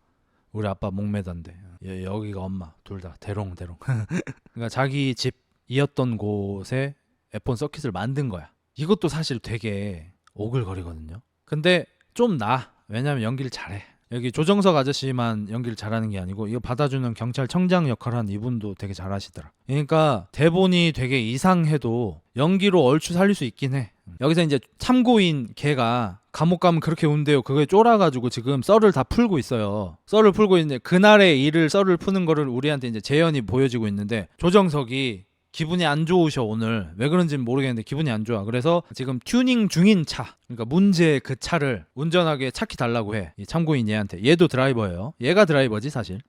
우리 아빠 목매단데, 여기가 엄마, 둘 다 대롱. 그러니까 자기 집이었던 곳에 F1 서킷을 만든 거야. 이것도 사실 되게 오글거리거든요. 근데 좀 왜냐면 연기를 잘해. 여기 조정석 아저씨만 연기를 잘하는 게 아니고 이거 받아주는 경찰청장 역할을 한 이분도 되게 잘하시더라. 그러니까 대본이 되게 이상해도 연기로 얼추 살릴 수 있긴 해. 여기서 이제 참고인 걔가 감옥 가면 그렇게 운대요. 그게 쫄아가지고 지금 썰을 다 풀고 있어요. 썰을 풀고 있는데 그날의 일을 썰을 푸는 거를 우리한테 이제 재현이 보여지고 있는데 조정석이 기분이 안 좋으셔 오늘. 왜 그런지는 모르겠는데 기분이 안 좋아. 그래서 지금 튜닝 중인 차, 그러니까 문제의 그 차를 운전하게 차키 달라고 해. 이 참고인 얘한테. 얘도 드라이버예요. 얘가 드라이버지 사실.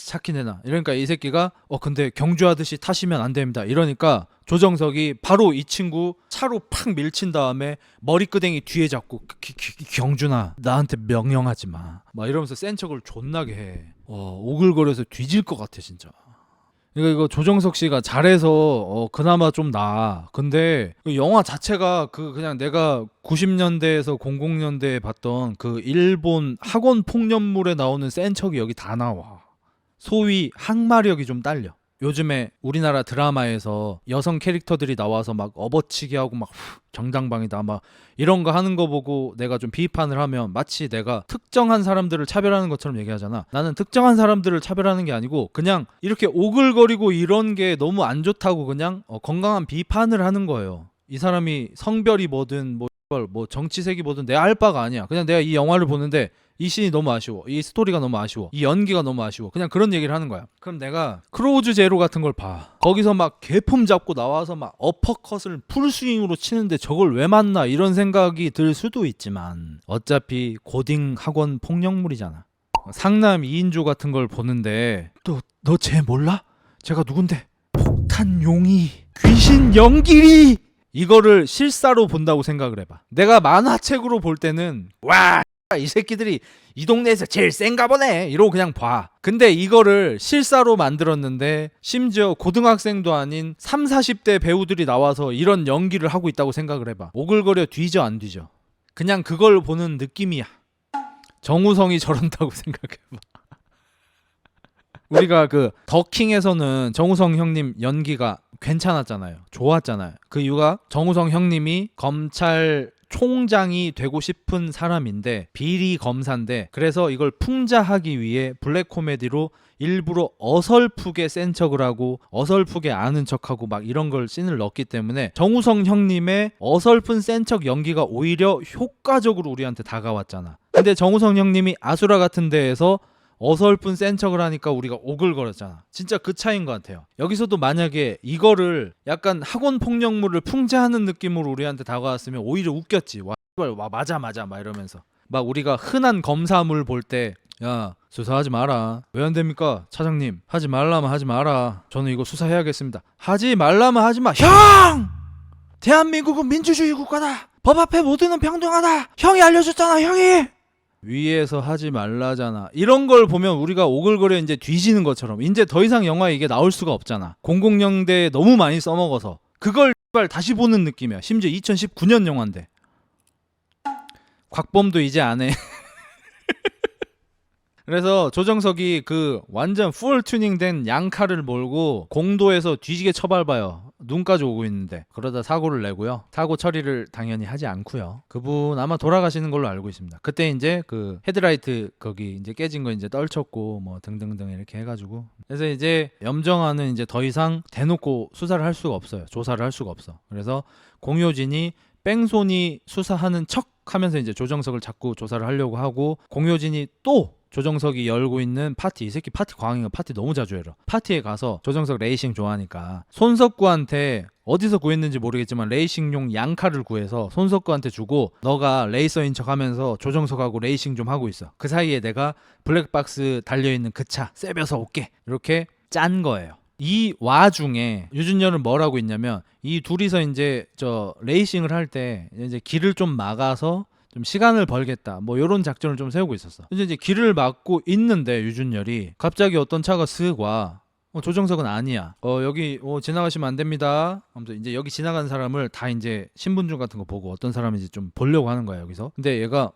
차키 내놔. 이러니까 이 새끼가 근데 경주하듯이 타시면 안 됩니다. 이러니까 조정석이 바로 이 친구 차로 팍 밀친 다음에 머리끄댕이 뒤에 잡고 경준아 나한테 명령하지 마. 막 이러면서 센 척을 존나게 해. 오글거려서 뒤질 것 같아 진짜. 이거 조정석 씨가 잘해서 그나마 좀 나아. 근데 그 영화 자체가 그냥 내가 90년대에서 00년대에 봤던 그 일본 학원 폭력물에 나오는 센 척이 여기 다 나와. 소위 항마력이 좀 딸려. 요즘에 우리나라 드라마에서 여성 캐릭터들이 나와서 막 업어치기 하고 막 정당방위다 막 이런 거 하는 거 보고 내가 좀 비판을 하면 마치 내가 특정한 사람들을 차별하는 것처럼 얘기하잖아. 나는 특정한 사람들을 차별하는 게 아니고 그냥 이렇게 오글거리고 이런 게 너무 안 좋다고 그냥 건강한 비판을 하는 거예요. 이 사람이 성별이 뭐든 뭐 정치색이 뭐든 내 알 바가 아니야. 그냥 내가 이 영화를 보는데 이 씬이 너무 아쉬워. 이 스토리가 너무 아쉬워. 이 연기가 너무 아쉬워. 그냥 그런 얘기를 하는 거야. 그럼 내가 크로우즈 제로 같은 걸 봐. 거기서 막 개품 잡고 나와서 막 어퍼컷을 풀스윙으로 치는데 저걸 왜 맞나 이런 생각이 들 수도 있지만 어차피 고딩 학원 폭력물이잖아. 상남 2인조 같은 걸 보는데 너 쟤 몰라? 쟤가 누군데? 폭탄 용이 귀신 연기리 이거를 실사로 본다고 생각을 해봐. 내가 만화책으로 볼 때는 와 이 새끼들이 이 동네에서 제일 센가 보네 이러고 그냥 봐. 근데 이거를 실사로 만들었는데 심지어 고등학생도 아닌 3, 40대 배우들이 나와서 이런 연기를 하고 있다고 생각을 해봐. 오글거려 뒤져 안 뒤져? 그냥 그걸 보는 느낌이야. 정우성이 저런다고 생각해봐. 우리가 그 더킹에서는 정우성 형님 연기가 괜찮았잖아요. 좋았잖아요. 그 이유가 정우성 형님이 검찰 총장이 되고 싶은 사람인데 비리 검사인데 그래서 이걸 풍자하기 위해 블랙 코미디로 일부러 어설프게 센 척을 하고 어설프게 아는 척하고 막 이런 걸 씬을 넣었기 때문에 정우성 형님의 어설픈 센 척 연기가 오히려 효과적으로 우리한테 다가왔잖아. 근데 정우성 형님이 아수라 같은 데에서 어설픈 센 척을 하니까 우리가 오글거렸잖아. 진짜 그 차이인 것 같아요. 여기서도 만약에 이거를 약간 학원 폭력물을 풍자하는 느낌으로 우리한테 다가왔으면 오히려 웃겼지. 와 맞아 막 이러면서 막 우리가 흔한 검사물 볼 때 야 수사하지 마라. 왜 안 됩니까? 차장님 하지 말라면 하지 마라. 저는 이거 수사해야겠습니다. 하지 말라면 하지 마. 형! 대한민국은 민주주의 국가다. 법 앞에 모두는 평등하다. 형이 알려줬잖아 형이. 위에서 하지 말라잖아. 이런 걸 보면 우리가 오글거려 이제 뒤지는 것처럼 이제 더 이상 영화에 이게 나올 수가 없잖아. 00년대에 너무 많이 써먹어서 그걸 다시 보는 느낌이야. 심지어 2019년 영화인데 곽범도 이제 안 해. 그래서 조정석이 그 완전 풀 튜닝된 양칼을 몰고 공도에서 뒤지게 쳐밟아요. 눈까지 오고 있는데 그러다 사고를 내고요. 사고 처리를 당연히 하지 않고요. 그분 아마 돌아가시는 걸로 알고 있습니다. 그때 이제 그 헤드라이트 거기 이제 깨진 거 이제 떨쳤고 뭐 등등등 이렇게 해가지고 그래서 이제 염정아는 이제 더 이상 대놓고 수사를 할 수가 없어요. 조사를 할 수가 없어. 그래서 공효진이 뺑소니 수사하는 척 하면서 이제 조정석을 자꾸 조사를 하려고 하고 공효진이 또 조정석이 열고 있는 파티, 이 새끼 파티 광이가 파티 너무 자주 열어. 파티에 가서 조정석 레이싱 좋아하니까 손석구한테 어디서 구했는지 모르겠지만 레이싱용 양칼을 구해서 손석구한테 주고 너가 레이서인 척하면서 조정석하고 레이싱 좀 하고 있어. 그 사이에 내가 블랙박스 달려있는 그 차 세벼서 올게. 이렇게 짠 거예요. 이 와중에 유준열은 뭘 하고 있냐면 이 둘이서 이제 저 레이싱을 할 때 이제 길을 좀 막아서 좀 시간을 벌겠다 뭐 이런 작전을 좀 세우고 있었어. 이제 길을 막고 있는데 유준열이 갑자기 어떤 차가 쓱 와. 조정석은 아니야. 여기 지나가시면 안 됩니다. 아무튼 이제 여기 지나가는 사람을 다 이제 신분증 같은 거 보고 어떤 사람인지 좀 보려고 하는 거야 여기서. 근데 얘가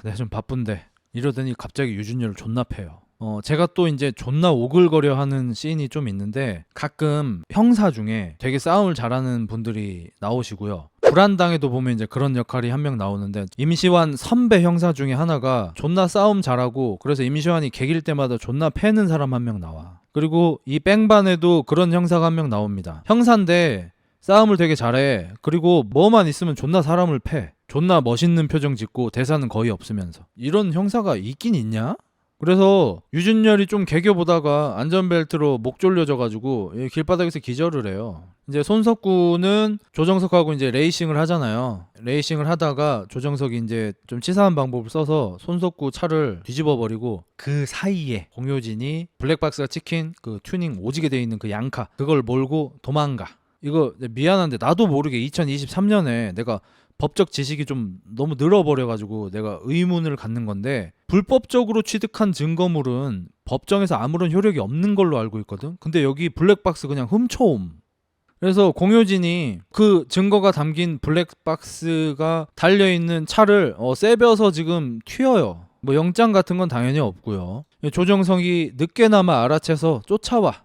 내가 좀 바쁜데 이러더니 갑자기 유준열을 존나 패요. 제가 또 이제 존나 오글거려 하는 씬이 좀 있는데 가끔 형사 중에 되게 싸움을 잘하는 분들이 나오시고요. 불안당에도 보면 이제 그런 역할이 한 명 나오는데 임시완 선배 형사 중에 하나가 존나 싸움 잘하고 그래서 임시완이 개길 때마다 존나 패는 사람 한 명 나와. 그리고 이 뺑반에도 그런 형사가 한 명 나옵니다. 형사인데 싸움을 되게 잘해. 그리고 뭐만 있으면 존나 사람을 패. 존나 멋있는 표정 짓고 대사는 거의 없으면서. 이런 형사가 있긴 있냐? 그래서 유준열이 좀 개겨보다가 안전벨트로 목 졸려져가지고 길바닥에서 기절을 해요. 이제 손석구는 조정석하고 이제 레이싱을 하잖아요. 레이싱을 하다가 조정석이 이제 좀 치사한 방법을 써서 손석구 차를 뒤집어버리고 그 사이에 공효진이 블랙박스가 찍힌 그 튜닝 오지게 돼 있는 그 양카 그걸 몰고 도망가. 이거 미안한데 나도 모르게 2023년에 내가 법적 지식이 좀 너무 늘어버려가지고 내가 의문을 갖는 건데 불법적으로 취득한 증거물은 법정에서 아무런 효력이 없는 걸로 알고 있거든. 근데 여기 블랙박스 그냥 훔쳐옴. 그래서 공효진이 그 증거가 담긴 블랙박스가 달려있는 차를 세벼서 지금 튀어요. 뭐 영장 같은 건 당연히 없고요. 조정석이 늦게나마 알아채서 쫓아와.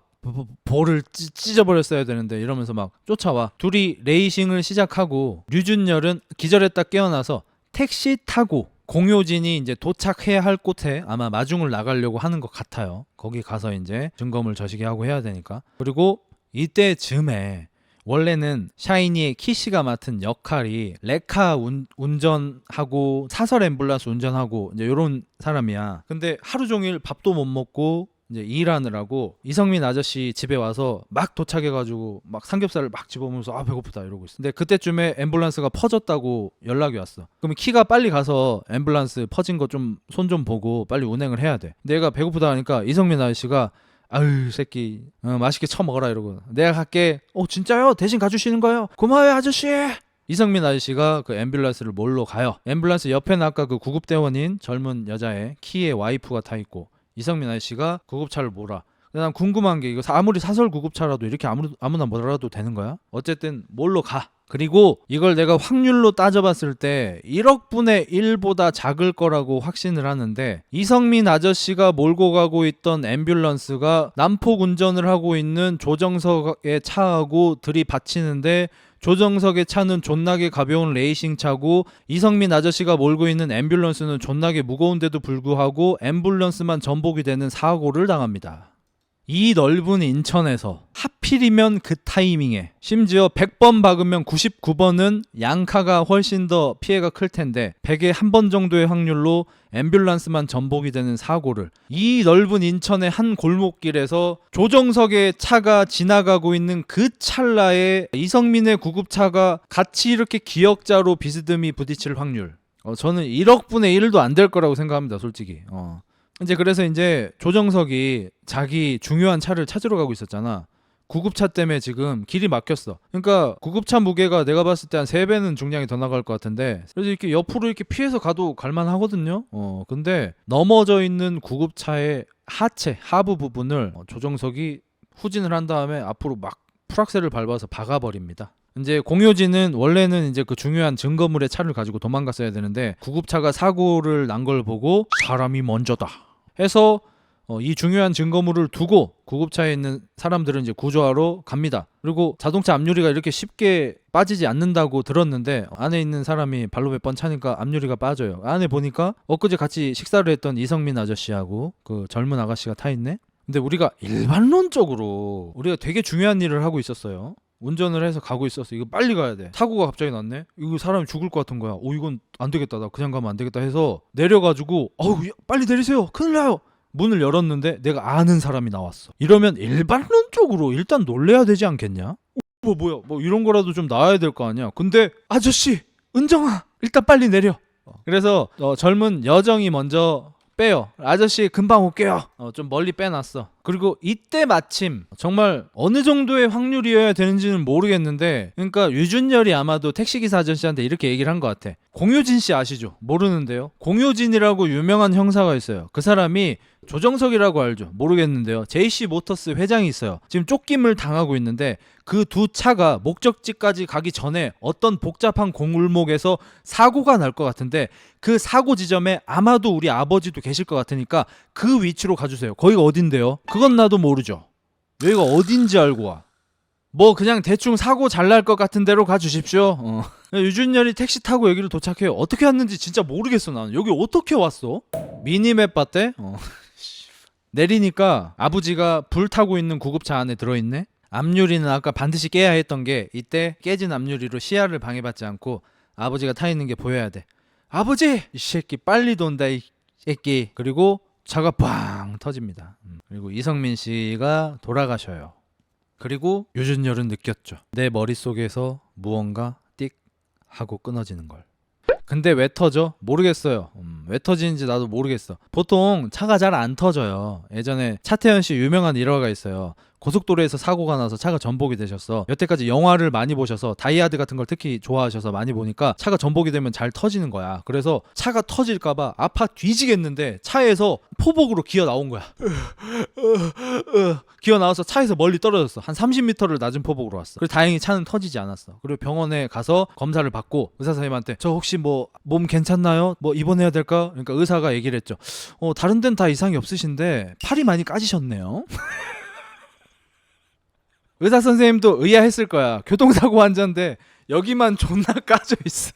볼을 찢어버렸어야 되는데 이러면서 막 쫓아와. 둘이 레이싱을 시작하고 류준열은 기절했다 깨어나서 택시 타고 공효진이 이제 도착해야 할 곳에 아마 마중을 나가려고 하는 것 같아요. 거기 가서 이제 증거물 저시기 하고 해야 되니까. 그리고 이때쯤에 원래는 샤이니의 키씨가 맡은 역할이 레카 운전하고 사설 앰뷸런스 운전하고 이제 이런 사람이야. 근데 하루 종일 밥도 못 먹고 이제 일하느라고 이성민 아저씨 집에 와서 막 도착해가지고 막 삼겹살을 막 집어먹으면서 아 배고프다 이러고 있어. 근데 그때쯤에 앰뷸런스가 퍼졌다고 연락이 왔어. 그럼 키가 빨리 가서 앰뷸런스 퍼진 거 좀 손 좀 보고 빨리 운행을 해야 돼. 내가 배고프다 하니까 이성민 아저씨가 아유 새끼 맛있게 처먹어라 이러고 내가 갈게. 진짜요? 대신 가주시는 거예요? 고마워요 아저씨. 이성민 아저씨가 그 앰뷸런스를 몰러 가요. 앰뷸런스 옆에는 아까 그 구급대원인 젊은 여자의 키의 와이프가 타 있고 이성민 아저씨가 구급차를 몰아. 근데 난 궁금한 게 이거 아무리 사설 구급차라도 이렇게 아무나 몰아도 되는 거야? 어쨌든 몰러 가. 그리고 이걸 내가 확률로 따져봤을 때 1억 분의 1보다 작을 거라고 확신을 하는데 이성민 아저씨가 몰고 가고 있던 앰뷸런스가 난폭 운전을 하고 있는 조정석의 차하고 들이받치는데 조정석의 차는 존나게 가벼운 레이싱 차고 이성민 아저씨가 몰고 있는 앰뷸런스는 존나게 무거운데도 불구하고 앰뷸런스만 전복이 되는 사고를 당합니다. 이 넓은 인천에서 하필이면 그 타이밍에 심지어 100번 박으면 99번은 양카가 훨씬 더 피해가 클 텐데 100에 한 번 정도의 확률로 앰뷸런스만 전복이 되는 사고를 이 넓은 인천의 한 골목길에서 조정석의 차가 지나가고 있는 그 찰나에 이성민의 구급차가 같이 이렇게 기역자로 비스듬히 부딪힐 확률 저는 1억 분의 1도 안 될 거라고 생각합니다 솔직히. 이제 그래서 이제 조정석이 자기 중요한 차를 찾으러 가고 있었잖아. 구급차 때문에 지금 길이 막혔어. 그러니까 구급차 무게가 내가 봤을 때 한 3배는 중량이 더 나갈 것 같은데 그래서 이렇게 옆으로 이렇게 피해서 가도 갈만하거든요. 근데 넘어져 있는 구급차의 하부 부분을 조정석이 후진을 한 다음에 앞으로 막 풀악셀을 밟아서 박아버립니다. 이제 공효진은 원래는 이제 그 중요한 증거물의 차를 가지고 도망갔어야 되는데 구급차가 사고를 난 걸 보고 사람이 먼저다 해서 이 중요한 증거물을 두고 구급차에 있는 사람들은 이제 구조하러 갑니다. 그리고 자동차 앞유리가 이렇게 쉽게 빠지지 않는다고 들었는데 안에 있는 사람이 발로 몇 번 차니까 앞유리가 빠져요. 안에 보니까 엊그제 같이 식사를 했던 이성민 아저씨하고 그 젊은 아가씨가 타 있네. 근데 우리가 일반론적으로 우리가 되게 중요한 일을 하고 있었어요. 운전을 해서 가고 있었어. 이거 빨리 가야 돼. 사고가 갑자기 났네. 이거 사람이 죽을 것 같은 거야. 이건 안 되겠다. 나 그냥 가면 안 되겠다 해서 내려가지고 빨리 내리세요. 큰일 나요. 문을 열었는데 내가 아는 사람이 나왔어. 이러면 일반론적으로 일단 놀래야 되지 않겠냐? 뭐야 이런 거라도 좀 나와야 될 거 아니야. 근데 아저씨 은정아 일단 빨리 내려. 그래서 젊은 여정이 먼저 빼요. 아저씨 금방 올게요. 좀 멀리 빼놨어. 그리고 이때 마침 정말 어느 정도의 확률이어야 되는지는 모르겠는데 그러니까 유준열이 아마도 택시기사 아저씨한테 이렇게 얘기를 한 것 같아. 공효진 씨 아시죠? 모르는데요. 공효진이라고 유명한 형사가 있어요. 그 사람이 조정석이라고 알죠? 모르겠는데요. JC 모터스 회장이 있어요. 지금 쫓김을 당하고 있는데 그 두 차가 목적지까지 가기 전에 어떤 복잡한 골목에서 사고가 날 것 같은데 그 사고 지점에 아마도 우리 아버지도 계실 것 같으니까 그 위치로 가주세요. 거기가 어딘데요? 그건 나도 모르죠. 여기가 어딘지 알고 와. 뭐 그냥 대충 사고 잘 날 것 같은 데로 가주십시오. 유준열이 택시 타고 여기를 도착해요. 어떻게 왔는지 진짜 모르겠어. 나는 여기 어떻게 왔어? 미니맵 봤대? 내리니까 아버지가 불 타고 있는 구급차 안에 들어있네. 앞유리는 아까 반드시 깨야 했던 게 이때 깨진 앞유리로 시야를 방해받지 않고 아버지가 타 있는 게 보여야 돼. 아버지! 이 새끼 빨리 돈다 이 새끼. 그리고 차가 빵 터집니다. 그리고 이성민 씨가 돌아가셔요. 그리고 유준열은 느꼈죠. 내 머릿속에서 무언가 띡 하고 끊어지는 걸. 근데 왜 터져? 모르겠어요. 왜 터지는지 나도 모르겠어. 보통 차가 잘 안 터져요. 예전에 차태현 씨 유명한 일화가 있어요. 고속도로에서 사고가 나서 차가 전복이 되셨어. 여태까지 영화를 많이 보셔서 다이아드 같은 걸 특히 좋아하셔서 많이 보니까 차가 전복이 되면 잘 터지는 거야. 그래서 차가 터질까봐 아파 뒤지겠는데 차에서 포복으로 기어 나온 거야. 기어 나와서 차에서 멀리 떨어졌어. 한 30m를 낮은 포복으로 왔어. 그리고 다행히 차는 터지지 않았어. 그리고 병원에 가서 검사를 받고 의사 선생님한테 저 혹시 뭐 몸 괜찮나요? 뭐 입원해야 될까? 그러니까 의사가 얘기를 했죠. 다른 데는 다 이상이 없으신데 팔이 많이 까지셨네요. 의사 선생님도 의아했을 거야. 교통사고 환자인데 여기만 존나 까져 있어.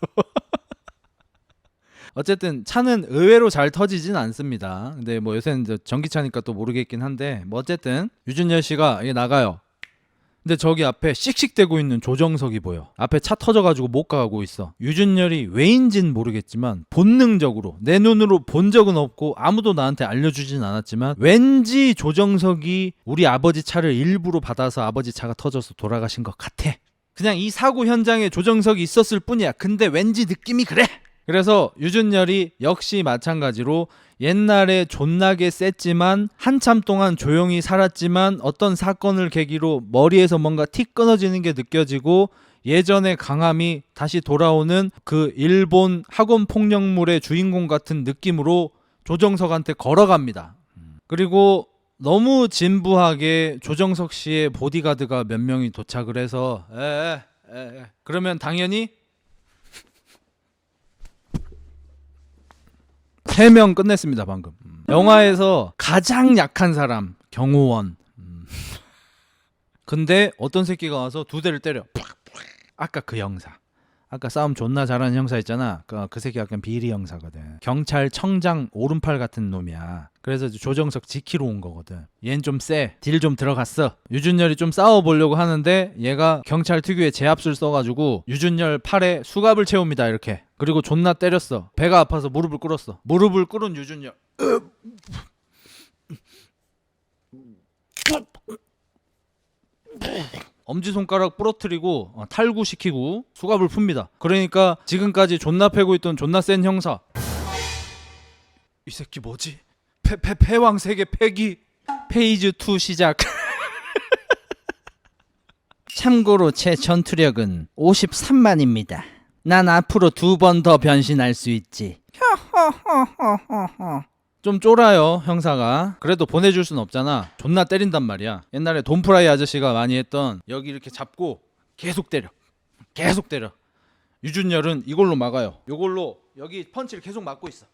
어쨌든 차는 의외로 잘 터지진 않습니다. 근데 뭐 요새는 전기차니까 또 모르겠긴 한데 뭐 어쨌든 유준열 씨가 이게 나가요. 근데 저기 앞에 씩씩대고 있는 조정석이 보여. 앞에 차 터져가지고 못 가고 있어. 유준열이 왜인진 모르겠지만 본능적으로 내 눈으로 본 적은 없고 아무도 나한테 알려주진 않았지만 왠지 조정석이 우리 아버지 차를 일부러 받아서 아버지 차가 터져서 돌아가신 것 같아. 그냥 이 사고 현장에 조정석이 있었을 뿐이야. 근데 왠지 느낌이 그래. 그래서 유준열이 역시 마찬가지로 옛날에 존나게 셌지만 한참 동안 조용히 살았지만 어떤 사건을 계기로 머리에서 뭔가 틱 끊어지는 게 느껴지고 예전의 강함이 다시 돌아오는 그 일본 학원 폭력물의 주인공 같은 느낌으로 조정석한테 걸어갑니다. 그리고 너무 진부하게 조정석 씨의 보디가드가 몇 명이 도착을 해서 그러면 당연히 3명 끝냈습니다 방금. 영화에서 가장 약한 사람 경호원. 근데 어떤 새끼가 와서 2대를 때려. 아까 그 형사, 아까 싸움 존나 잘하는 형사 있잖아. 그 새끼 약간 비리 형사거든. 경찰청장 오른팔 같은 놈이야. 그래서 조정석 지키러 온 거거든. 얜 좀 세. 딜 좀 들어갔어. 유준열이 좀 싸워보려고 하는데 얘가 경찰 특유의 제압술 써가지고 유준열 팔에 수갑을 채웁니다. 이렇게. 그리고 존나 때렸어. 배가 아파서 무릎을 꿇었어. 무릎을 꿇은 유준열. 엄지손가락 부러뜨리고 탈구시키고 수갑을 풉니다. 그러니까 지금까지 존나 패고 있던 존나 센 형사, 이 새끼 뭐지? 패왕 세계 패기. 페이즈 2 시작. 참고로 제 전투력은 53만입니다. 난 앞으로 2번 더 변신할 수 있지. 좀 쫄아요 형사가. 그래도 보내줄 순 없잖아. 존나 때린단 말이야. 옛날에 돈프라이 아저씨가 많이 했던 여기 이렇게 잡고 계속 때려. 계속 때려. 유준열은 이걸로 막아요. 이걸로 여기 펀치를 계속 맞고 있어.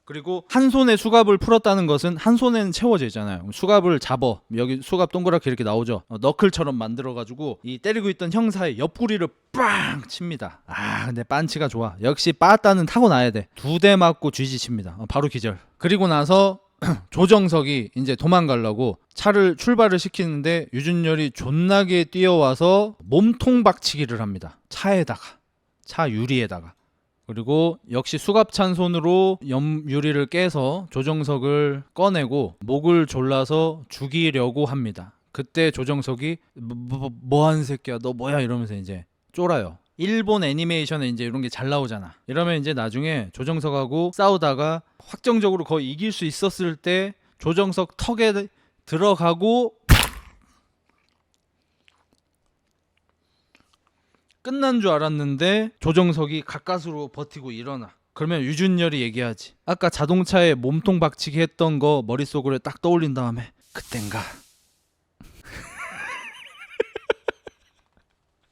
그리고 한 손에 수갑을 풀었다는 것은 한 손에는 채워져 있잖아요. 수갑을 잡어. 여기 수갑 동그랗게 이렇게 나오죠. 너클처럼 만들어가지고 이 때리고 있던 형사의 옆구리를 빵 칩니다. 근데 빤치가 좋아. 역시 빠따는 타고나야 돼. 2대 맞고 쥐지칩니다. 바로 기절. 그리고 나서 조정석이 이제 도망가려고 차를 출발을 시키는데 유준열이 존나게 뛰어와서 몸통 박치기를 합니다. 차에다가. 차 유리에다가. 그리고 역시 수갑찬 손으로 유리를 깨서 조정석을 꺼내고 목을 졸라서 죽이려고 합니다. 그때 조정석이 뭐하는 새끼야 너 뭐야 이러면서 이제 쫄아요. 일본 애니메이션에 이제 이런 게 잘 나오잖아. 이러면 이제 나중에 조정석하고 싸우다가 확정적으로 거의 이길 수 있었을 때 조정석 턱에 들어가고 끝난 줄 알았는데 조정석이 가까스로 버티고 일어나. 그러면 유준열이 얘기하지. 아까 자동차에 몸통 박치기 했던 거 머릿속으로 딱 떠올린 다음에 그땐가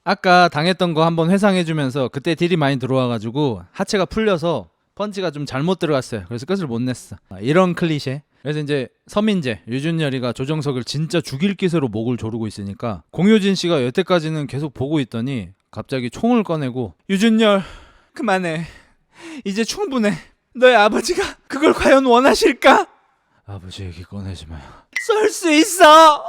아까 당했던 거 한번 회상해주면서 그때 딜이 많이 들어와가지고 하체가 풀려서 펀치가 좀 잘못 들어갔어요. 그래서 끝을 못 냈어. 이런 클리셰. 그래서 이제 서민재, 유준열이가 조정석을 진짜 죽일 기세로 목을 조르고 있으니까 공효진 씨가 여태까지는 계속 보고 있더니 갑자기 총을 꺼내고 유준열 그만해. 이제 충분해. 너의 아버지가 그걸 과연 원하실까? 아버지 얘기 꺼내지 마요. 쏠 수 있어.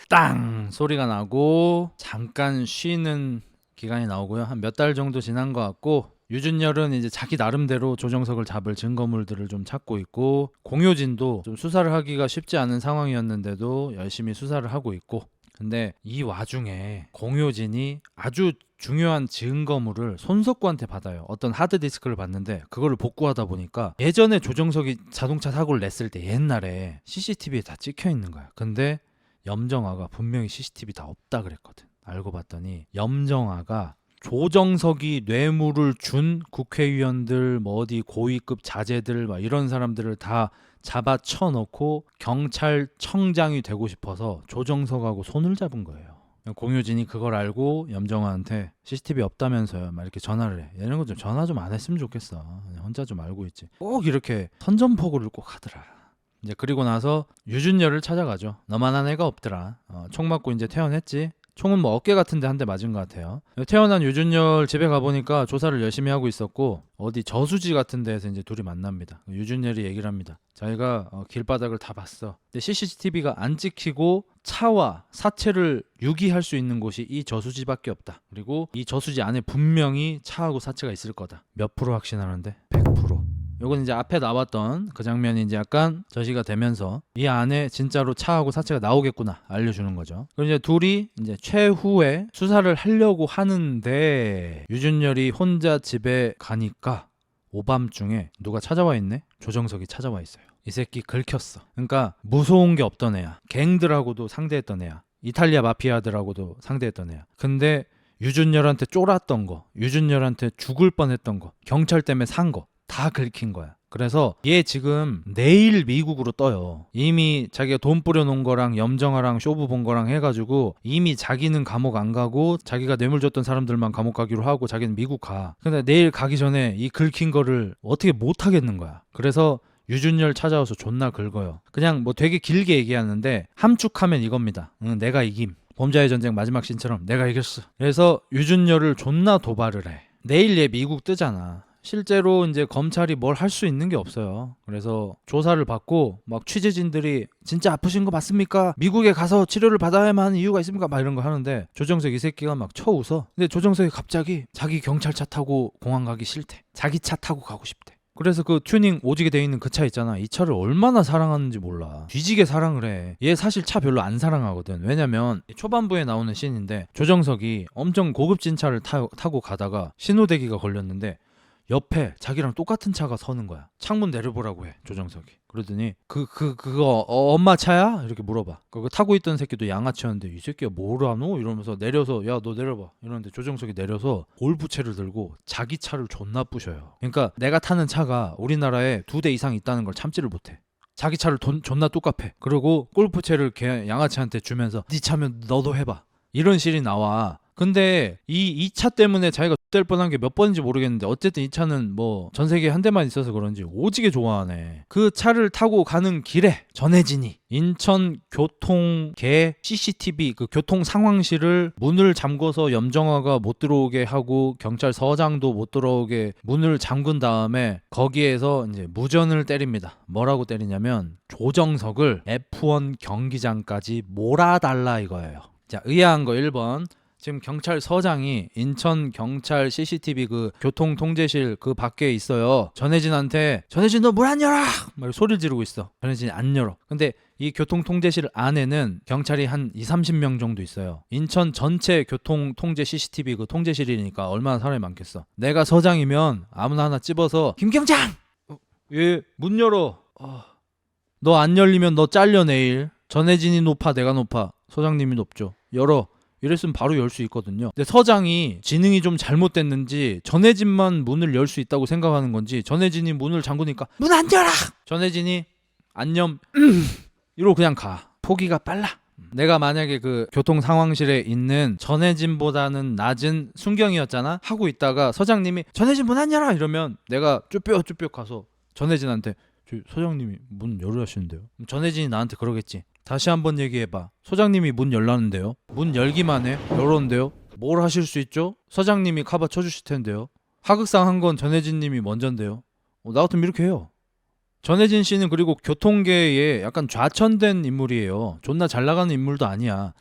땅 소리가 나고 잠깐 쉬는 기간이 나오고요. 한 몇 달 정도 지난 것 같고 유준열은 이제 자기 나름대로 조정석을 잡을 증거물들을 좀 찾고 있고 공효진도 좀 수사를 하기가 쉽지 않은 상황이었는데도 열심히 수사를 하고 있고 근데 이 와중에 공효진이 아주 중요한 증거물을 손석구한테 받아요. 어떤 하드디스크를 받는데 그거를 복구하다 보니까 예전에 조정석이 자동차 사고를 냈을 때 옛날에 CCTV에 다 찍혀 있는 거야. 근데 염정아가 분명히 CCTV 다 없다 그랬거든. 알고 봤더니 염정아가 조정석이 뇌물을 준 국회의원들 뭐 어디 고위급 자제들 막 이런 사람들을 다 잡아쳐 놓고 경찰청장이 되고 싶어서 조정석하고 손을 잡은 거예요. 공효진이 그걸 알고 염정아한테 CCTV 없다면서요 막 이렇게 전화를 해. 이런 거 좀 전화 좀 안 했으면 좋겠어. 그냥 혼자 좀 알고 있지. 꼭 이렇게 선전포고를 꼭 하더라. 이제 그리고 나서 유준열을 찾아가죠. 너만한 애가 없더라. 총 맞고 이제 퇴원했지. 총은 뭐 어깨 같은데 한 대 맞은 것 같아요. 퇴원한 유준열 집에 가보니까 조사를 열심히 하고 있었고 어디 저수지 같은 데에서 이제 둘이 만납니다. 유준열이 얘기를 합니다. 자기가 길바닥을 다 봤어. 근데 CCTV가 안 찍히고 차와 사체를 유기할 수 있는 곳이 이 저수지밖에 없다. 그리고 이 저수지 안에 분명히 차하고 사체가 있을 거다. 몇 프로 확신하는데? 100%. 요건 이제 앞에 나왔던 그 장면이 이제 약간 저시가 되면서 이 안에 진짜로 차하고 사체가 나오겠구나 알려주는 거죠. 그리고 이제 둘이 이제 최후에 수사를 하려고 하는데 유준열이 혼자 집에 가니까 오밤중에 누가 찾아와 있네? 조정석이 찾아와 있어요. 이 새끼 긁혔어. 그러니까 무서운 게 없던 애야. 갱들하고도 상대했던 애야. 이탈리아 마피아들하고도 상대했던 애야. 근데 유준열한테 쫄았던 거, 유준열한테 죽을 뻔했던 거, 경찰 때문에 산 거 다 긁힌 거야. 그래서 얘 지금 내일 미국으로 떠요. 이미 자기가 돈 뿌려놓은 거랑 염정아랑 쇼부 본 거랑 해가지고 이미 자기는 감옥 안 가고 자기가 뇌물 줬던 사람들만 감옥 가기로 하고 자기는 미국 가. 근데 내일 가기 전에 이 긁힌 거를 어떻게 못 하겠는 거야. 그래서 유준열 찾아와서 존나 긁어요. 그냥 뭐 되게 길게 얘기하는데 함축하면 이겁니다. 내가 이김. 범죄의 전쟁 마지막 씬처럼 내가 이겼어. 그래서 유준열을 존나 도발을 해. 내일 얘 미국 뜨잖아. 실제로 이제 검찰이 뭘 할 수 있는 게 없어요. 그래서 조사를 받고 막 취재진들이 진짜 아프신 거 맞습니까? 미국에 가서 치료를 받아야만 하는 이유가 있습니까? 막 이런 거 하는데 조정석 이 새끼가 막 쳐웃어. 근데 조정석이 갑자기 자기 경찰차 타고 공항 가기 싫대. 자기 차 타고 가고 싶대. 그래서 그 튜닝 오지게 돼 있는 그 차 있잖아. 이 차를 얼마나 사랑하는지 몰라. 뒤지게 사랑을 해. 얘 사실 차 별로 안 사랑하거든. 왜냐면 초반부에 나오는 씬인데 조정석이 엄청 고급진 차를 타고 가다가 신호대기가 걸렸는데 옆에 자기랑 똑같은 차가 서는 거야. 창문 내려보라고 해 조정석이. 그러더니 그거 엄마 차야? 이렇게 물어봐. 그거 타고 있던 새끼도 양아치였는데 이 새끼가 뭐라노? 이러면서 내려서 야 너 내려봐 이러는데 조정석이 내려서 골프채를 들고 자기 차를 존나 부셔요. 그러니까 내가 타는 차가 우리나라에 2대 이상 있다는 걸 참지를 못해. 자기 차를 존나 뚝갑해. 그리고 골프채를 걔 양아치한테 주면서 네 차면 너도 해봐 이런 실이 나와. 근데 이 차 때문에 자기가 될 뻔한 게 몇 번인지 모르겠는데 어쨌든 이 차는 뭐 전 세계에 한 대만 있어서 그런지 오지게 좋아하네. 그 차를 타고 가는 길에 전혜진이 인천교통계 CCTV 그 교통 상황실을 문을 잠궈서 염정아가 못 들어오게 하고 경찰서장도 못 들어오게 문을 잠근 다음에 거기에서 이제 무전을 때립니다. 뭐라고 때리냐면 조정석을 F1 경기장까지 몰아달라 이거예요. 자, 의아한 거 1번. 지금 경찰서장이 인천 경찰 CCTV 그 교통통제실 그 밖에 있어요. 전혜진한테 전혜진 너 문 안 열어! 막 소리를 지르고 있어. 전혜진이 안 열어. 근데 이 교통통제실 안에는 경찰이 한 2-30명 정도 있어요. 인천 전체 교통통제 CCTV 그 통제실이니까 얼마나 사람이 많겠어. 내가 서장이면 아무나 하나 찝어서 김경장! 얘 문 열어. 너 안 열리면 너 잘려 내일. 전혜진이 높아 내가 높아. 서장님이 높죠. 열어. 이랬으면 바로 열 수 있거든요. 근데 서장이 지능이 좀 잘못됐는지 전혜진만 문을 열 수 있다고 생각하는 건지 전혜진이 문을 잠그니까 문 안 열어! 전혜진이 안녕 이러고 그냥 가. 포기가 빨라. 내가 만약에 그 교통 상황실에 있는 전혜진보다는 낮은 순경이었잖아. 하고 있다가 서장님이 전혜진 문 안 열어! 이러면 내가 쭈뼛쭈뼛 가서 전혜진한테 서장님이 문 열으시는데요. 전혜진이 나한테 그러겠지. 다시 한번 얘기해봐. 서장님이 문 열라는데요. 문 열기만 해. 열었는데요. 뭘 하실 수 있죠? 서장님이 카바 쳐주실 텐데요. 하극상 한 건 전혜진님이 먼저인데요. 나 같으면 이렇게 해요. 전혜진 씨는 그리고 교통계에 약간 좌천된 인물이에요. 존나 잘 나가는 인물도 아니야.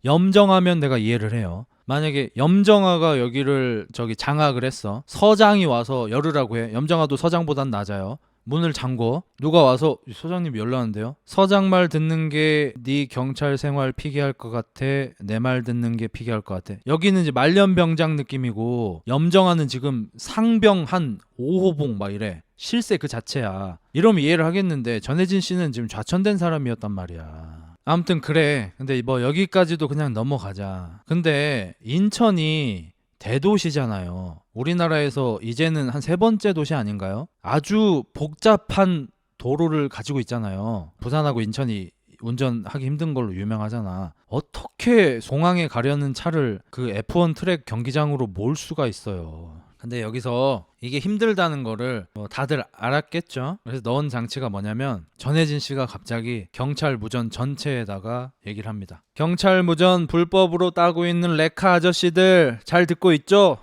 염정하면 내가 이해를 해요. 만약에 염정아가 여기를 저기 장악을 했어. 서장이 와서 열으라고 해. 염정아도 서장보단 낮아요. 문을 잠궈. 누가 와서 소장님 열라는데요. 서장 말 듣는 게 네 경찰 생활 피기할 것 같아. 내 말 듣는 게 피기할 것 같아. 여기는 이제 말년병장 느낌이고 염정아는 지금 상병 한 5호봉 막 이래. 실세 그 자체야. 이러면 이해를 하겠는데 전혜진 씨는 지금 좌천된 사람이었단 말이야. 아무튼 그래. 근데 뭐 여기까지도 그냥 넘어가자. 근데 인천이 대도시잖아요. 우리나라에서 이제는 한 세 번째 도시 아닌가요? 아주 복잡한 도로를 가지고 있잖아요. 부산하고 인천이 운전하기 힘든 걸로 유명하잖아. 어떻게 송황에 가려는 차를 그 F1 트랙 경기장으로 몰 수가 있어요. 근데 여기서 이게 힘들다는 거를 뭐 다들 알았겠죠. 그래서 넣은 장치가 뭐냐면 전혜진 씨가 갑자기 경찰 무전 전체에다가 얘기를 합니다. 경찰 무전 불법으로 따고 있는 레카 아저씨들 잘 듣고 있죠?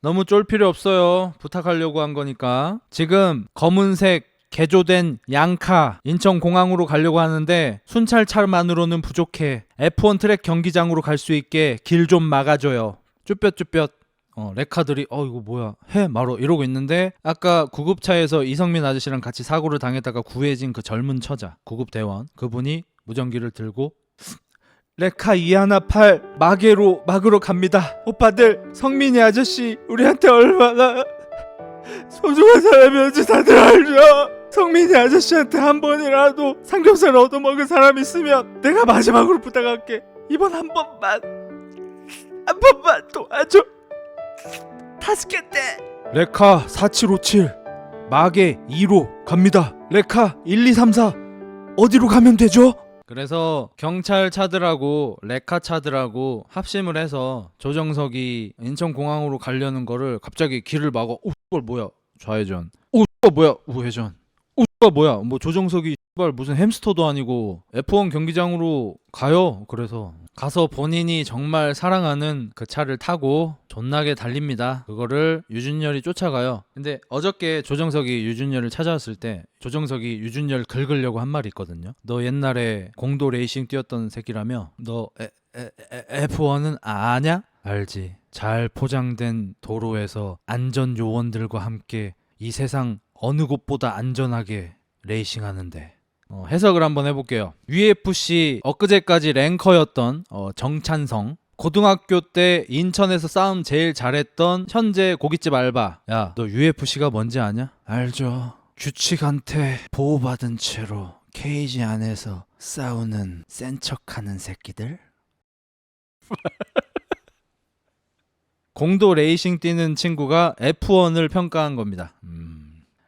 너무 쫄 필요 없어요. 부탁하려고 한 거니까. 지금 검은색 개조된 양카 인천공항으로 가려고 하는데 순찰차만으로는 부족해. F1 트랙 경기장으로 갈 수 있게 길 좀 막아줘요. 쭈뼛쭈뼛 레카들이 이거 뭐야 해 말어 이러고 있는데 아까 구급차에서 이성민 아저씨랑 같이 사고를 당했다가 구해진 그 젊은 처자 구급대원 그분이 무전기를 들고 레카 218 마계로 막으러 갑니다. 오빠들 성민이 아저씨 우리한테 얼마나 소중한 사람이었지 다들 알죠? 성민이 아저씨한테 한 번이라도 삼겹살 얻어먹은 사람 있으면 내가 마지막으로 부탁할게. 이번 한 번만 도와줘. 타스켓대. 레카 4757 마계 2로 갑니다. 레카 1234 어디로 가면 되죠? 그래서 경찰 차들하고 레카 차들하고 합심을 해서 조정석이 인천공항으로 가려는 거를 갑자기 길을 막아. 이걸 뭐야 좌회전. 이거 뭐야 우회전. 이거 뭐야 뭐 조정석이 무슨 햄스터도 아니고 F1 경기장으로 가요. 그래서 가서 본인이 정말 사랑하는 그 차를 타고 존나게 달립니다. 그거를 유준열이 쫓아가요. 근데 어저께 조정석이 유준열을 찾아왔을 때 조정석이 유준열 긁으려고 한 말이 있거든요. 너 옛날에 공도 레이싱 뛰었던 새끼라며? 너 F1은 아냐? 알지. 잘 포장된 도로에서 안전 요원들과 함께 이 세상 어느 곳보다 안전하게 레이싱하는데. 해석을 한번 해볼게요. UFC 엊그제까지 랭커였던 정찬성, 고등학교 때 인천에서 싸움 제일 잘했던 현재 고깃집 알바. 야, 너 UFC가 뭔지 아냐? 알죠. 규칙한테 보호받은 채로 케이지 안에서 싸우는 센 척하는 새끼들? 공도 레이싱 뛰는 친구가 F1을 평가한 겁니다.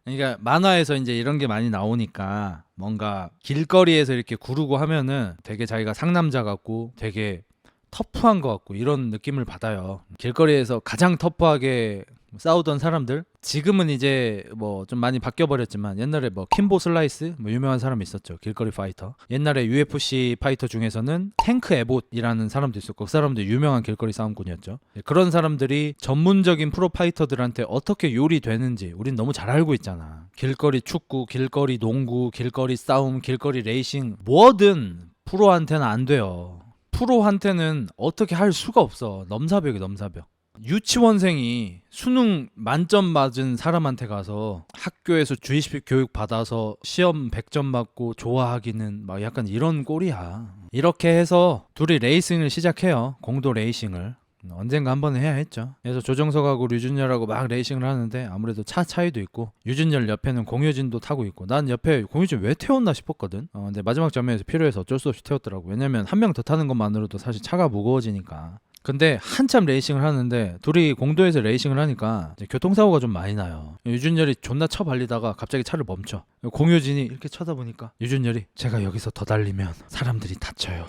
그러니까 만화에서 이제 이런 게 많이 나오니까 뭔가 길거리에서 이렇게 구르고 하면은 되게 자기가 상남자 같고 되게 터프한 것 같고 이런 느낌을 받아요. 길거리에서 가장 터프하게 싸우던 사람들 지금은 이제 뭐 좀 많이 바뀌어 버렸지만 옛날에 뭐 킴보 슬라이스 뭐 유명한 사람이 있었죠. 길거리 파이터. 옛날에 UFC 파이터 중에서는 탱크 에봇이라는 사람도 있었고 그 사람도 유명한 길거리 싸움꾼이었죠. 그런 사람들이 전문적인 프로 파이터들한테 어떻게 요리되는지 우린 너무 잘 알고 있잖아. 길거리 축구, 길거리 농구, 길거리 싸움, 길거리 레이싱 뭐든 프로한테는 안 돼요. 프로한테는 어떻게 할 수가 없어. 넘사벽이 넘사벽. 유치원생이 수능 만점 맞은 사람한테 가서 학교에서 주입식 교육 받아서 시험 100점 맞고 좋아하기는 막 약간 이런 꼴이야. 이렇게 해서 둘이 레이싱을 시작해요. 공도 레이싱을. 언젠가 한번 해야 했죠. 그래서 조정석하고 류준열하고 막 레이싱을 하는데 아무래도 차 차이도 있고 유준열 옆에는 공효진도 타고 있고 난 옆에 공효진 왜 태웠나 싶었거든. 근데 마지막 장면에서 필요해서 어쩔 수 없이 태웠더라고. 왜냐면 한 명 더 타는 것만으로도 사실 차가 무거워지니까. 근데 한참 레이싱을 하는데 둘이 공도에서 레이싱을 하니까 이제 교통사고가 좀 많이 나요. 유준열이 존나 쳐발리다가 갑자기 차를 멈춰. 공효진이 이렇게 쳐다보니까 유준열이 제가 여기서 더 달리면 사람들이 다쳐요.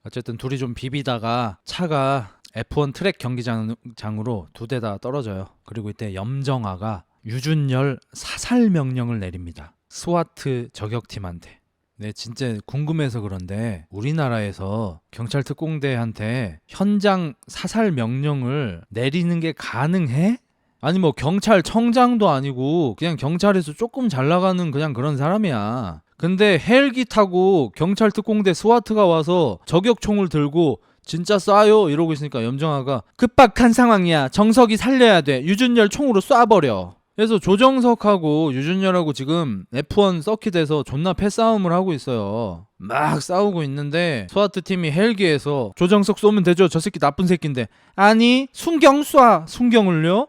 어쨌든 둘이 좀 비비다가 차가 F1 트랙 경기장으로 두 대 다 떨어져요. 그리고 이때 염정아가 유준열 사살 명령을 내립니다. 스와트 저격팀한테. 네, 진짜 궁금해서 그런데 우리나라에서 경찰 특공대한테 현장 사살 명령을 내리는 게 가능해? 아니 뭐 경찰청장도 아니고 그냥 경찰에서 조금 잘 나가는 그냥 그런 사람이야. 근데 헬기 타고 경찰 특공대 스와트가 와서 저격총을 들고 진짜 쏴요 이러고 있으니까 염정아가 급박한 상황이야. 정석이 살려야 돼. 유준열 총으로 쏴버려. 그래서 조정석하고 유준열하고 지금 F1 서킷에서 존나 패싸움을 하고 있어요. 막 싸우고 있는데 스와트 팀이 헬기에서 조정석 쏘면 되죠. 저 새끼 나쁜 새끼인데. 아니 순경 쏴. 순경을요?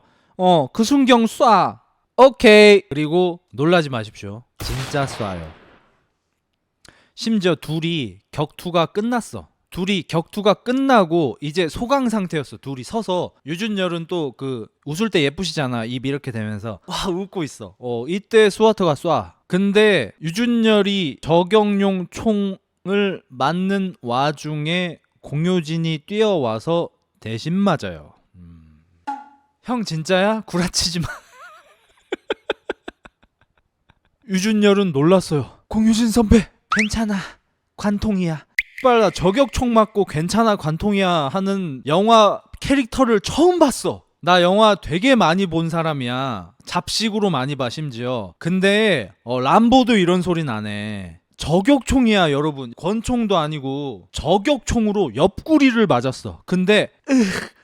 그 순경 쏴. 오케이. 그리고 놀라지 마십시오. 진짜 쏴요. 심지어 둘이 격투가 끝났어. 둘이 격투가 끝나고 이제 소강 상태였어. 둘이 서서 유준열은 또 그 웃을 때 예쁘시잖아. 입 이렇게 되면서 와 웃고 있어. 이때 스와트가 쏴. 근데 유준열이 저격용 총을 맞는 와중에 공효진이 뛰어와서 대신 맞아요. 형 진짜야? 구라치지 마. 유준열은 놀랐어요. 공효진 선배 괜찮아. 관통이야. 빨라 저격총 맞고 괜찮아 관통이야 하는 영화 캐릭터를 처음 봤어. 나 영화 되게 많이 본 사람이야. 잡식으로 많이 봐 심지어. 근데 람보도 이런 소리는 안 해. 저격총이야 여러분. 권총도 아니고 저격총으로 옆구리를 맞았어. 근데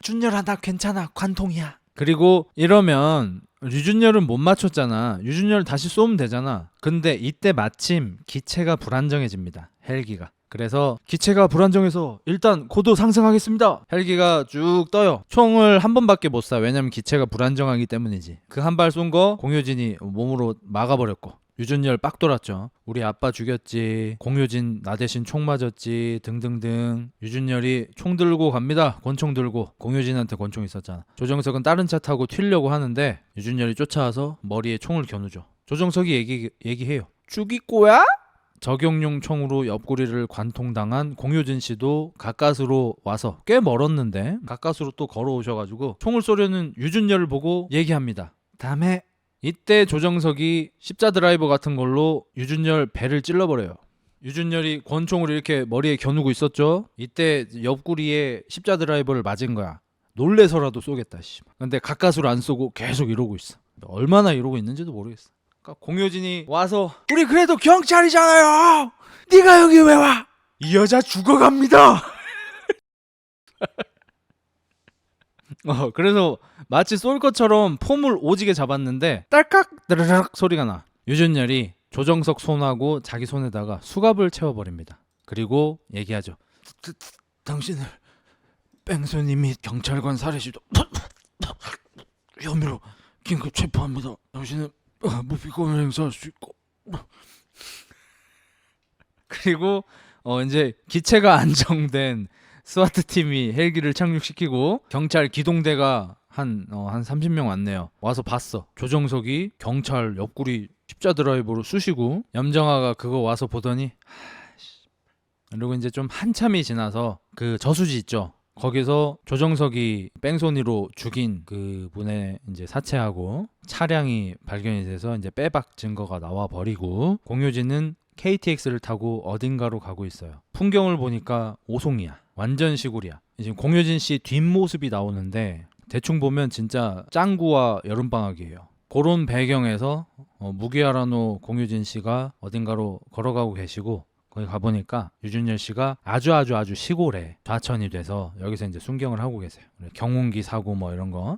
준열아 나 괜찮아 관통이야. 그리고 이러면 유준열은 못 맞췄잖아. 유준열 다시 쏘면 되잖아. 근데 이때 마침 기체가 불안정해집니다. 헬기가. 그래서 기체가 불안정해서 일단 고도 상승하겠습니다. 헬기가 쭉 떠요. 총을 한 번밖에 못 쏴. 왜냐면 기체가 불안정하기 때문이지. 그 한 발 쏜 거 공효진이 몸으로 막아버렸고 유준열 빡 돌았죠. 우리 아빠 죽였지. 공효진 나 대신 총 맞았지. 등등등. 유준열이 총 들고 갑니다. 권총 들고. 공효진한테 권총 있었잖아. 조정석은 다른 차 타고 튀려고 하는데 유준열이 쫓아와서 머리에 총을 겨누죠. 조정석이 얘기해요. 죽일 거야? 저격용 총으로 옆구리를 관통당한 공효진 씨도 가까스로 와서 꽤 멀었는데 가까스로 또 걸어오셔가지고 총을 쏘려는 유준열을 보고 얘기합니다. 다음에 이때 조정석이 십자 드라이버 같은 걸로 유준열 배를 찔러버려요. 유준열이 권총을 이렇게 머리에 겨누고 있었죠. 이때 옆구리에 십자 드라이버를 맞은 거야. 놀래서라도 쏘겠다. 근데 가까스로 안 쏘고 계속 이러고 있어. 얼마나 이러고 있는지도 모르겠어. 그러니까 공효진이 와서 우리 그래도 경찰이잖아요. 네가 여기 왜 와? 이 여자 죽어갑니다. 그래서 마치 쏠 것처럼 폼을 오지게 잡았는데 딸깍 드르륵 소리가 나. 유준열이 조정석 손하고 자기 손에다가 수갑을 채워버립니다. 그리고 얘기하죠. 당신을 뺑소님이 경찰관 살해시도 혐의로 긴급 체포합니다. 당신은 무비권을 행사할 수 있고. 그리고 이제 기체가 안정된 스와트 팀이 헬기를 착륙시키고 경찰 기동대가 한 30명 왔네요. 와서 봤어. 조정석이 경찰 옆구리 십자 드라이버로 쑤시고 염정아가 그거 와서 보더니 그리고 이제 좀 한참이 지나서 그 저수지 있죠. 거기서 조정석이 뺑소니로 죽인 그 분의 이제 사체하고 차량이 발견이 돼서 이제 빼박 증거가 나와 버리고 공효진은 KTX를 타고 어딘가로 가고 있어요. 풍경을 보니까 오송이야. 완전 시골이야. 지금 공효진 씨 뒷모습이 나오는데 대충 보면 진짜 짱구와 여름방학이에요. 그런 배경에서 무기하라노 공효진 씨가 어딘가로 걸어가고 계시고 거기 가보니까 유준열 씨가 아주 시골에 좌천이 돼서 여기서 이제 순경을 하고 계세요. 경운기 사고 뭐 이런 거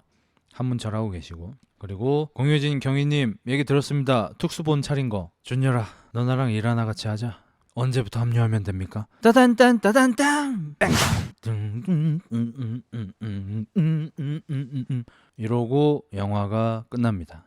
한문철 하고 계시고 그리고 공효진 경위님 얘기 들었습니다. 특수본 차린 거. 준열아 너 나랑 일 하나 같이 하자. 언제부터 합류하면 됩니까? 따단딴 따단딴 이러고 영화가 끝납니다.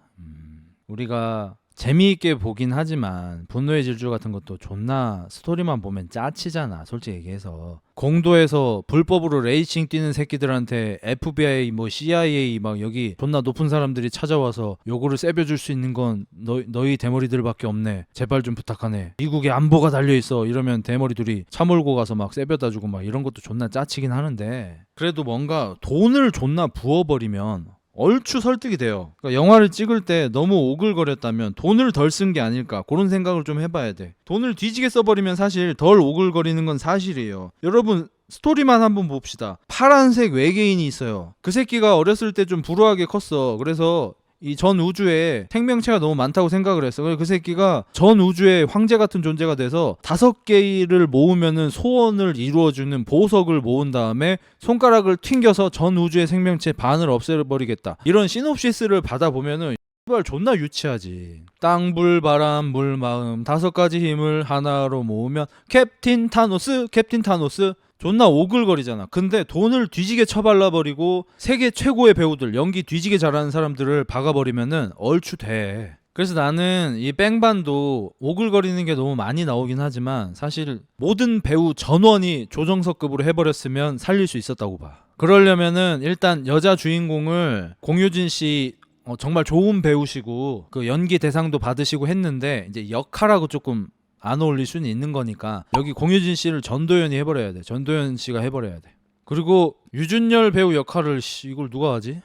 우리가 재미있게 보긴 하지만 분노의 질주 같은 것도 존나 스토리만 보면 짜치잖아. 솔직히 얘기해서 공도에서 불법으로 레이싱 뛰는 새끼들한테 FBI 뭐 CIA 막 여기 존나 높은 사람들이 찾아와서 요거를 세벼줄 수 있는 건 너희 대머리들밖에 없네. 제발 좀 부탁하네. 미국에 안보가 달려있어. 이러면 대머리들이 차 몰고 가서 막 세벼다주고 막 이런 것도 존나 짜치긴 하는데 그래도 뭔가 돈을 존나 부어버리면 얼추 설득이 돼요. 그러니까 영화를 찍을 때 너무 오글거렸다면 돈을 덜 쓴 게 아닐까 그런 생각을 좀 해봐야 돼. 돈을 뒤지게 써버리면 사실 덜 오글거리는 건 사실이에요. 여러분 스토리만 한번 봅시다. 파란색 외계인이 있어요. 그 새끼가 어렸을 때 좀 불우하게 컸어. 그래서 이 전 우주에 생명체가 너무 많다고 생각을 했어. 그래서 그 새끼가 전 우주의 황제 같은 존재가 돼서 5개를 모으면은 소원을 이루어주는 보석을 모은 다음에 손가락을 튕겨서 전 우주의 생명체 반을 없애버리겠다. 이런 시놉시스를 받아보면은 발 존나 유치하지. 땅, 불, 바람, 물, 마음 5가지 힘을 하나로 모으면 캡틴 타노스, 캡틴 타노스. 존나 오글거리잖아. 근데 돈을 뒤지게 쳐발라버리고 세계 최고의 배우들, 연기 뒤지게 잘하는 사람들을 박아버리면은 얼추 돼. 그래서 나는 이 뺑반도 오글거리는 게 너무 많이 나오긴 하지만 사실 모든 배우 전원이 조정석급으로 해버렸으면 살릴 수 있었다고 봐. 그러려면은 일단 여자 주인공을 공효진 씨 정말 좋은 배우시고 그 연기 대상도 받으시고 했는데 이제 역할하고 조금 안 어울릴 수는 있는 거니까 여기 공효진 씨를 전도연이 해버려야 돼. 전도연 씨가 해버려야 돼. 그리고 유준열 배우 역할을 이걸 누가 하지?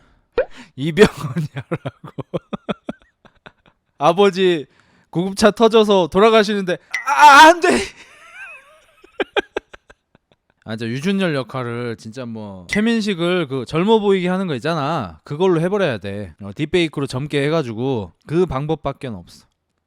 이병헌이 하라고. 아버지 구급차 터져서 돌아가시는데 안 돼. 저 유준열 역할을 진짜 뭐 최민식을 그 젊어 보이게 하는 거 있잖아. 그걸로 해버려야 돼. 딥페이크로 젊게 해가지고 그 방법밖에 없어.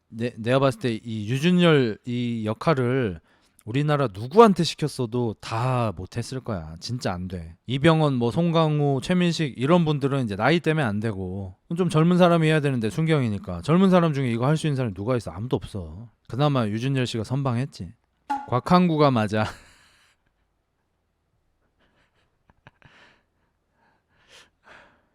내가 봤을 때 이 유준열 이 역할을 우리나라 누구한테 시켰어도 다 못했을 거야. 진짜 안 돼. 이병헌, 뭐 송강호, 최민식 이런 분들은 이제 나이 때문에 안 되고 좀 젊은 사람이 해야 되는데 순경이니까 젊은 사람 중에 이거 할 수 있는 사람이 누가 있어? 아무도 없어. 그나마 유준열 씨가 선방했지. 곽한구가 맞아.